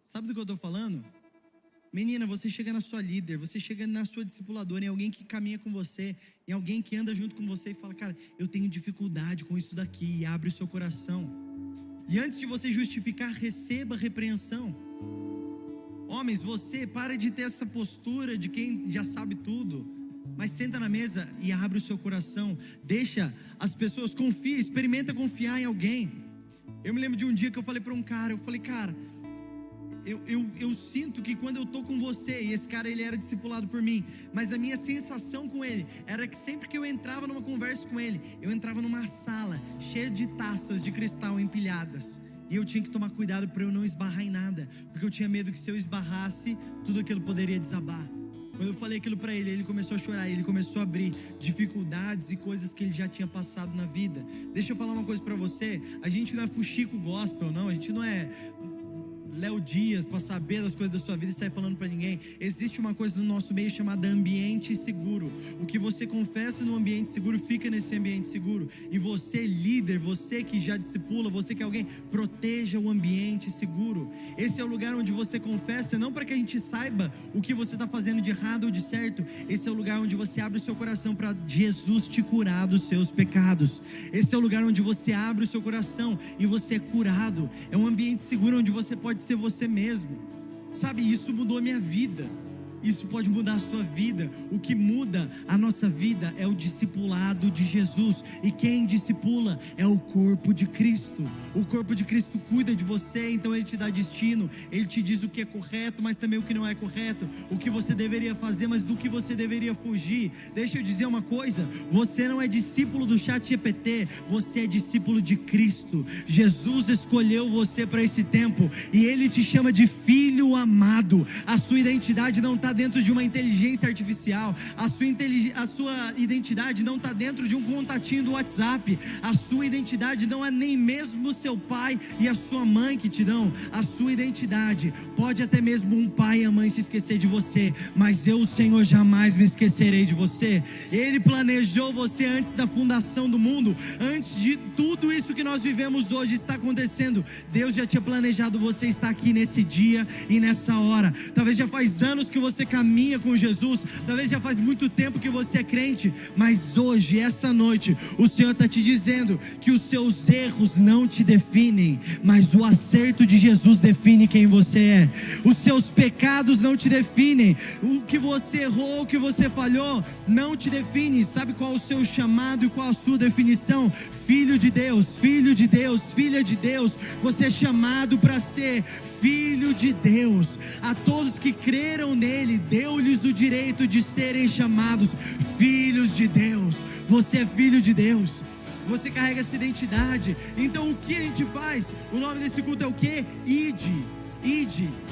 Sabe do que eu estou falando? Menina, você chega na sua líder, você chega na sua discipuladora, em alguém que caminha com você, em alguém que anda junto com você e fala, cara, eu tenho dificuldade com isso daqui, e abre o seu coração. E antes de você justificar, receba repreensão. Homens, você para de ter essa postura de quem já sabe tudo, mas senta na mesa e abre o seu coração. Deixa as pessoas, confia, experimenta confiar em alguém. Eu me lembro de um dia que eu falei para um cara, eu falei, cara, eu sinto que quando eu estou com você, e esse cara ele era discipulado por mim, mas a minha sensação com ele era que sempre que eu entrava numa conversa com ele, eu entrava numa sala cheia de taças de cristal empilhadas, e eu tinha que tomar cuidado para eu não esbarrar em nada, porque eu tinha medo que se eu esbarrasse, tudo aquilo poderia desabar. Quando eu falei aquilo para ele, ele começou a chorar, ele começou a abrir dificuldades e coisas que ele já tinha passado na vida. Deixa eu falar uma coisa para você, a gente não é fuxico gospel, não, a gente não é Léo Dias para saber das coisas da sua vida e sair falando para ninguém. Existe uma coisa no nosso meio chamada ambiente seguro. O que você confessa no ambiente seguro fica nesse ambiente seguro. E você, líder, você que já discipula, você que é alguém, proteja o ambiente seguro. Esse é o lugar onde você confessa, não para que a gente saiba o que você está fazendo de errado ou de certo. Esse é o lugar onde você abre o seu coração para Jesus te curar dos seus pecados. Esse é o lugar onde você abre o seu coração e você é curado. É um ambiente seguro onde você pode ser você mesmo. Sabe, isso mudou a minha vida. Isso pode mudar a sua vida. O que muda a nossa vida é o discipulado de Jesus. E quem discipula é o corpo de Cristo. O corpo de Cristo cuida de você, então ele te dá destino. Ele te diz o que é correto, mas também o que não é correto. O que você deveria fazer, mas do que você deveria fugir. Deixa eu dizer uma coisa, você não é discípulo do ChatGPT, você é discípulo de Cristo. Jesus escolheu você para esse tempo e ele te chama de filho amado. A sua identidade não está dentro de uma inteligência artificial, a sua identidade não está dentro de um contatinho do WhatsApp, a sua identidade não é nem mesmo o seu pai e a sua mãe que te dão. A sua identidade, pode até mesmo um pai e a mãe se esquecer de você, mas eu, o Senhor, jamais me esquecerei de você. Ele planejou você antes da fundação do mundo, antes de tudo isso que nós vivemos hoje está acontecendo. Deus já tinha planejado você estar aqui nesse dia e nessa hora. Talvez já faz anos que você caminha com Jesus, talvez já faz muito tempo que você é crente, mas hoje, essa noite, o Senhor está te dizendo que os seus erros não te definem, mas o acerto de Jesus define quem você é. Os seus pecados não te definem, o que você errou, o que você falhou não te define. Sabe qual é o seu chamado e qual a sua definição? Filho de Deus, filho de Deus, filha de Deus. Você é chamado para ser filho de Deus. A todos que creram nele, deu-lhes o direito de serem chamados filhos de Deus. Você é filho de Deus. você carrega essa identidade. Então o que a gente faz? O nome desse culto é o quê?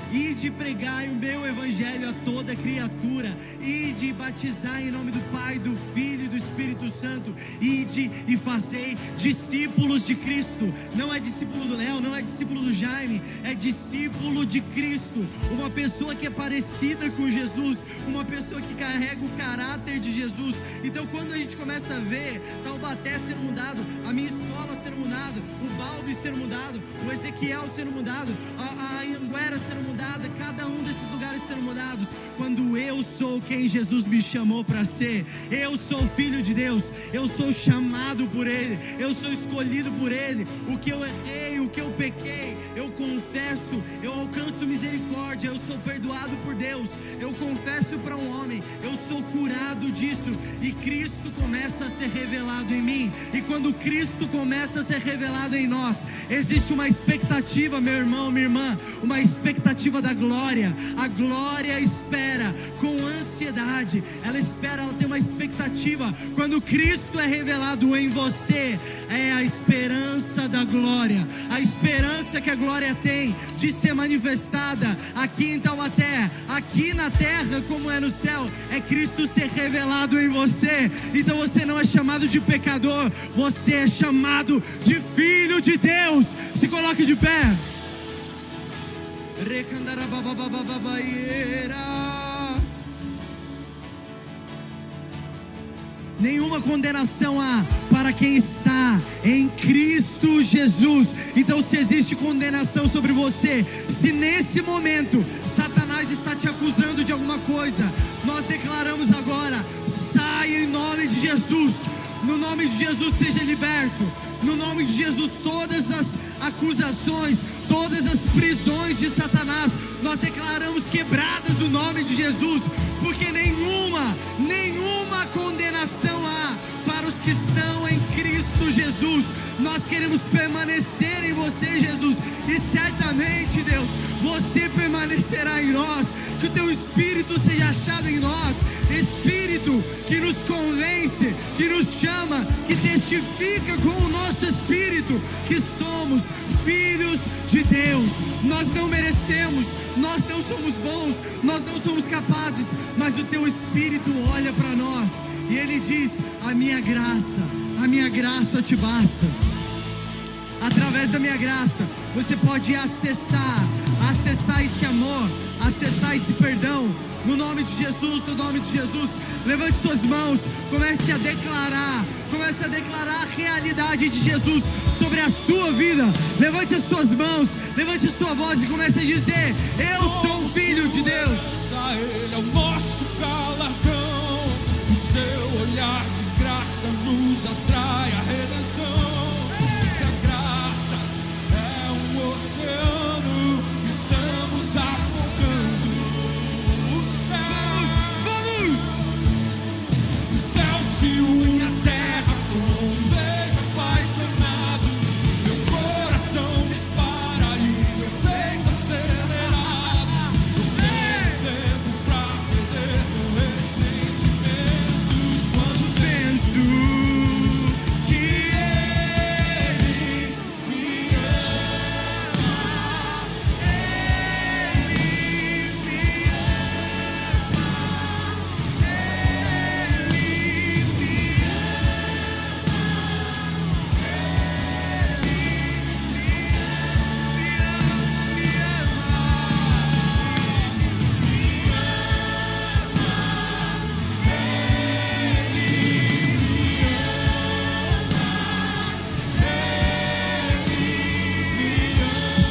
Ide pregai o meu evangelho a toda criatura, ide batizar em nome do Pai, do Filho e do Espírito Santo, ide e fazei discípulos de Cristo. Não é discípulo do Léo, não é discípulo do Jaime, é discípulo de Cristo, uma pessoa que é parecida com Jesus, uma pessoa que carrega o caráter de Jesus. Então quando a gente começa a ver Taubaté sendo mudado, a minha escola sendo mudada, o Balbi sendo mudado, o Ezequiel sendo mudado, a Anguera sendo mudada, cada um desses lugares sendo mudados, quando eu sou quem Jesus me chamou para ser, eu sou filho de Deus, eu sou chamado por Ele, eu sou escolhido por Ele. O que eu errei, o que eu pequei, eu confesso, eu alcanço misericórdia, eu sou perdoado por Deus, eu confesso para um homem, eu sou curado disso, e Cristo começa a ser revelado em mim. E quando Cristo começa a ser revelado em nós, existe uma expectativa, meu irmão, minha irmã, uma expectativa da glória. A glória espera com ansiedade, ela espera, ela tem uma expectativa. Quando Cristo é revelado em você, é a esperança da glória, a esperança que a glória tem de ser manifestada aqui em Taubaté, aqui na terra como é no céu, é Cristo ser revelado em você. Então você não é chamado de pecador, você é chamado de filho de Deus. Se coloque de pé. Nenhuma condenação há para quem está em Cristo Jesus. Então se existe condenação sobre você, se nesse momento Satanás está te acusando de alguma coisa, nós declaramos agora: saia em nome de Jesus. No nome de Jesus seja liberto. No nome de Jesus todas as acusações, todas as prisões de Satanás, nós declaramos quebradas no nome de Jesus, porque nenhuma condenação há para os que estão em Cristo Jesus. Nós queremos permanecer em você, Jesus, e certamente, Deus, você permanecerá em nós. Que o teu Espírito seja achado em nós, Espírito que nos convence, que nos chama, que testifica com o nosso espírito que somos filhos de Deus. Nós não merecemos, nós não somos bons, nós não somos capazes, mas o teu Espírito olha para nós e ele diz: a minha graça te basta. Através da minha graça você pode acessar esse amor, acessar esse perdão. No nome de Jesus, no nome de Jesus, levante suas mãos, comece a declarar a realidade de Jesus sobre a sua vida. Levante as suas mãos, levante a sua voz e comece a dizer: eu sou um filho de Deus. Ele é o nosso galardão, o seu olhar de graça nos atrai a redenção. Se a graça é um oceano, estamos afogando. O céu se une à terra com um beijo apaixonado. Meu coração dispara e meu peito acelerado. Não tenho tempo pra perder meus sentimentos quando penso que Ele me ama. Ele me ama.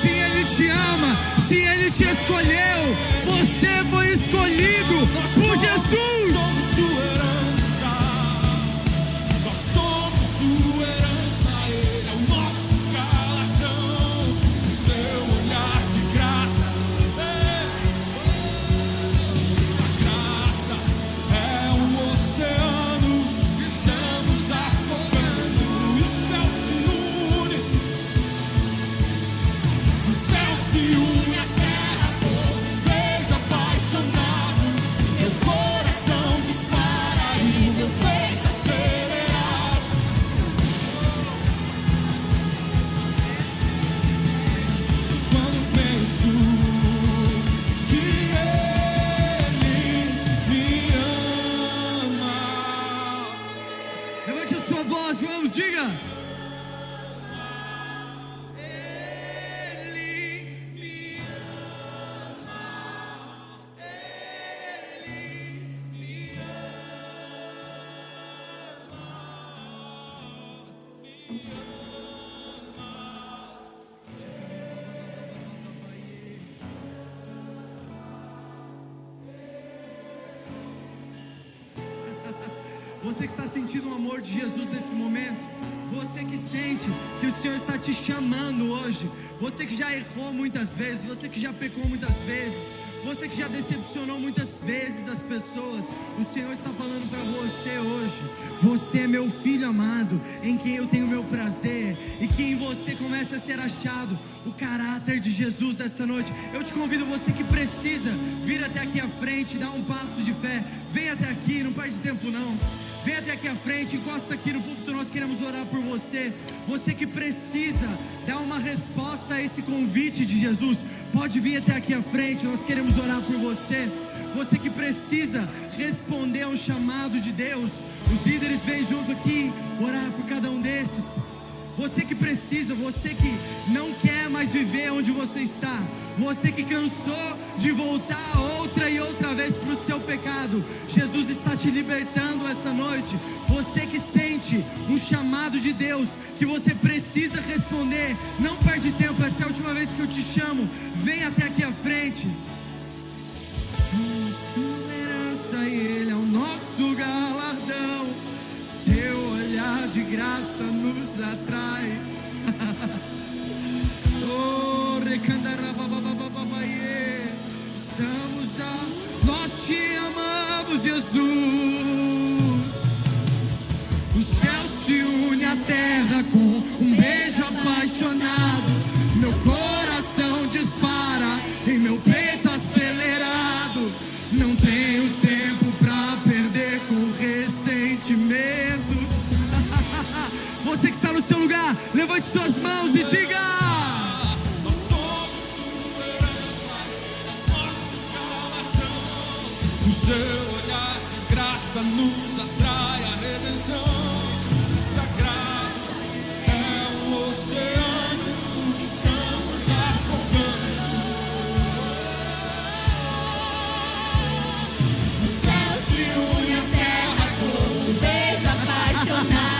Se Ele te ama, se Ele te escolheu, você foi escolhido por Jesus. Somos sua herança, nós somos sua herança. Ele é o nosso galardão, o seu olhar de graça. A graça é um oceano, estamos afogando. E o céu se une à terra com diga. Você que está sentindo o amor de Jesus nesse momento, você que sente que o Senhor está te chamando hoje, você que já errou muitas vezes, você que já pecou muitas vezes, você que já decepcionou muitas vezes as pessoas, o Senhor está falando para você hoje: você é meu filho amado, em quem eu tenho meu prazer, e que em você comece a ser achado o caráter de Jesus dessa noite. Eu te convido, você que precisa vir até aqui à frente, dar um passo de fé, vem até aqui, não perde tempo não. Vem até aqui à frente, encosta aqui no púlpito, nós queremos orar por você. Você que precisa dar uma resposta a esse convite de Jesus, pode vir até aqui à frente, nós queremos orar por você. Você que precisa responder a um chamado de Deus, os líderes vêm junto aqui orar por cada um desses. Você que precisa, você que não quer mais viver onde você está, você que cansou de voltar outra e outra vez para o seu pecado, Jesus está te libertando essa noite. Você que sente um chamado de Deus, que você precisa responder, não perde tempo, essa é a última vez que eu te chamo, vem até aqui à frente. Somos tua herança e Ele é o nosso galardão, teu olhar de graça nos atrai. Oh, nós te amamos, Jesus. O céu se une à terra com um beijo apaixonado. Meu coração dispara em meu peito acelerado. Não tenho tempo pra perder com ressentimentos. Você que está no seu lugar, levante suas mãos e diga: nós somos tua herança, nosso galardão. O seu olhar de graça nos atrai a redenção. Se a graça é um oceano, estamos afogando. O céu se une à terra com um beijo apaixonado.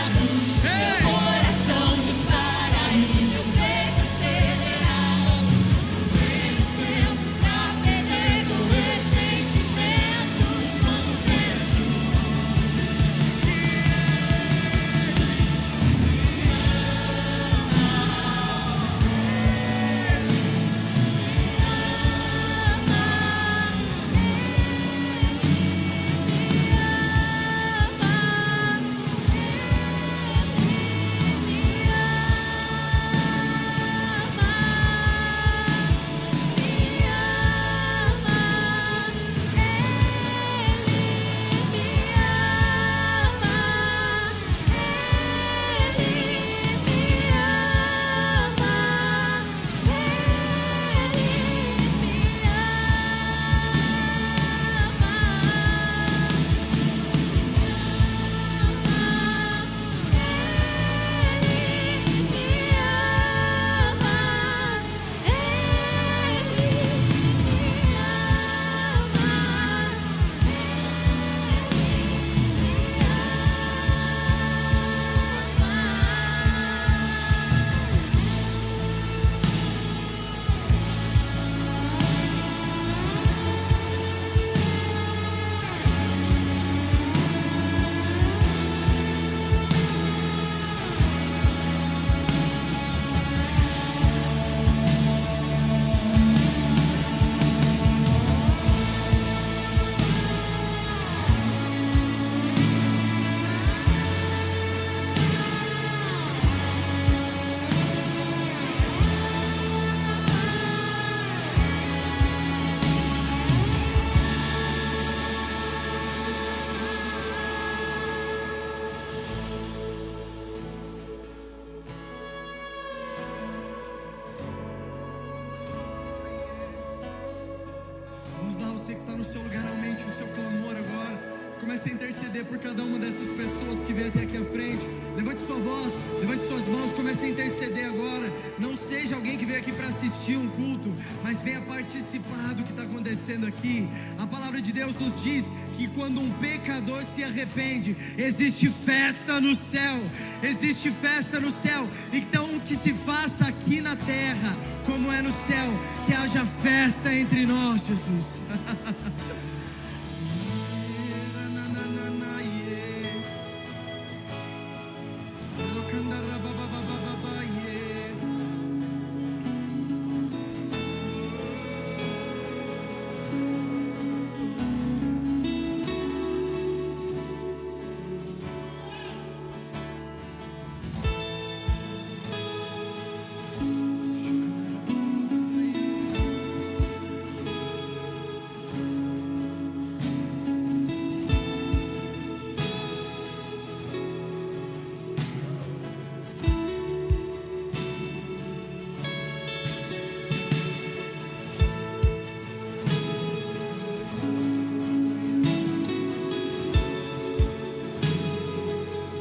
Você que está no seu lugar, aumente o seu clamor agora. Comece a interceder por cada uma dessas pessoas que vem até aqui à frente. Levante sua voz, levante suas mãos, comece a interceder agora. Não seja alguém que veio aqui para assistir um culto, mas venha participar do que está acontecendo aqui. A palavra de Deus nos diz que quando um pecador se arrepende, existe festa no céu. Existe festa no céu. Então que se faça aqui na terra como é no céu, que haja festa entre nós, Jesus.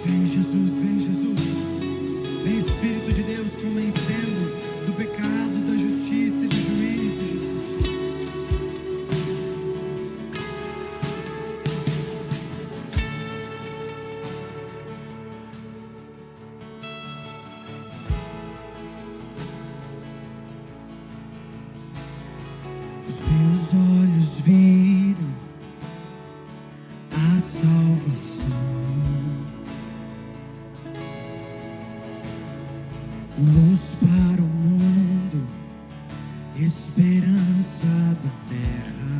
Vem Jesus, vem Jesus, vem Espírito de Deus convencendo do pecado, da justiça e do juízo, Jesus. Os meus olhos viram a salvação, luz para o mundo, esperança da terra.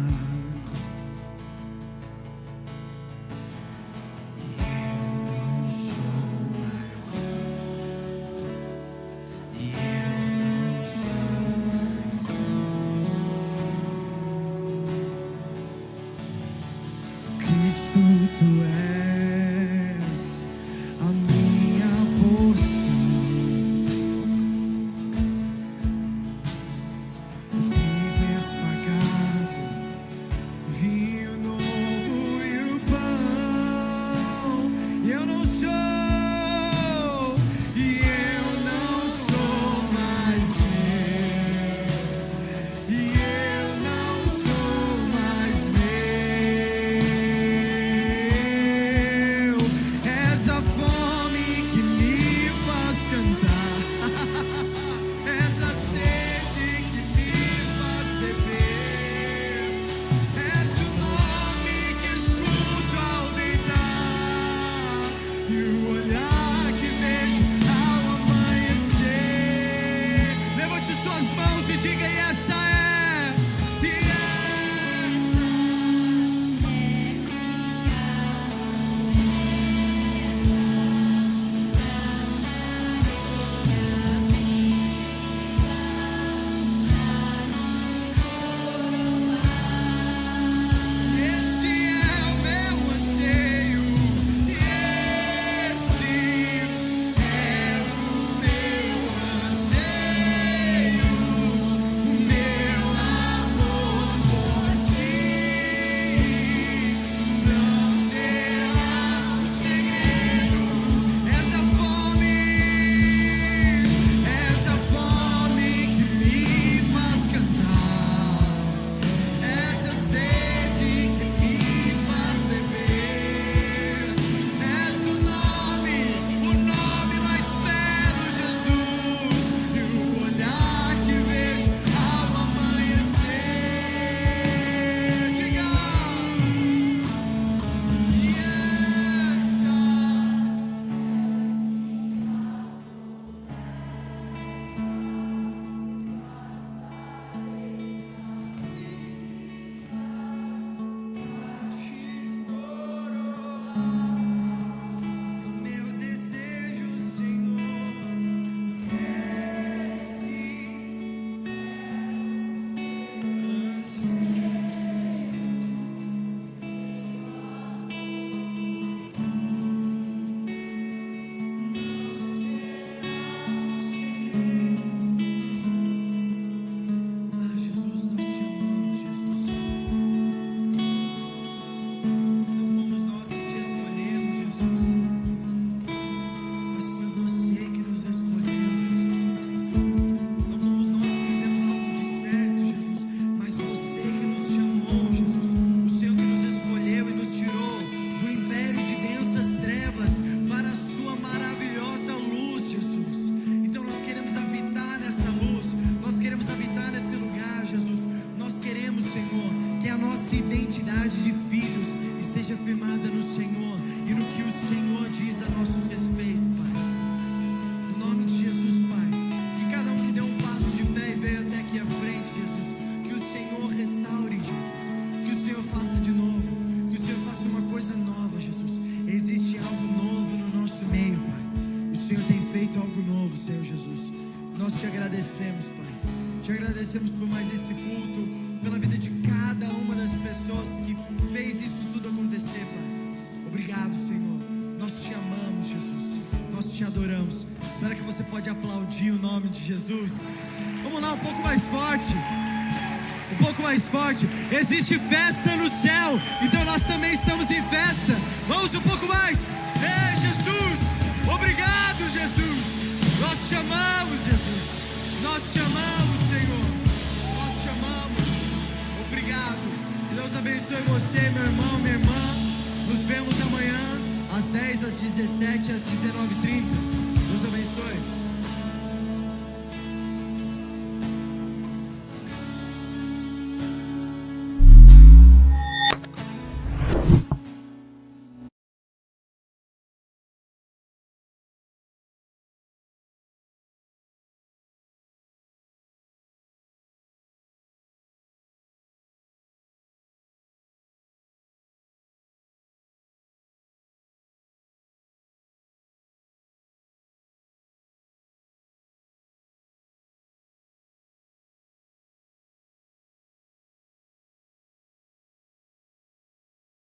E eu não sou mais, e eu não sou mais. Cristo, tu és a minha porção. You nós te agradecemos, Pai. Te agradecemos por mais esse culto, pela vida de cada uma das pessoas que fez isso tudo acontecer, Pai. Obrigado, Senhor. Nós te amamos, Jesus. Nós te adoramos. Será que você pode aplaudir o nome de Jesus? Vamos lá, um pouco mais forte. Um pouco mais forte. Existe festa no céu, então nós também estamos em festa. Vamos um pouco mais. Ei, Jesus. Obrigado, Jesus. Nós te amamos, Jesus. Nós te amamos, Senhor. Nós te amamos. Obrigado. Que Deus abençoe você, meu irmão, minha irmã. Nos vemos amanhã, às 10, às 17, às 19h30. Deus abençoe.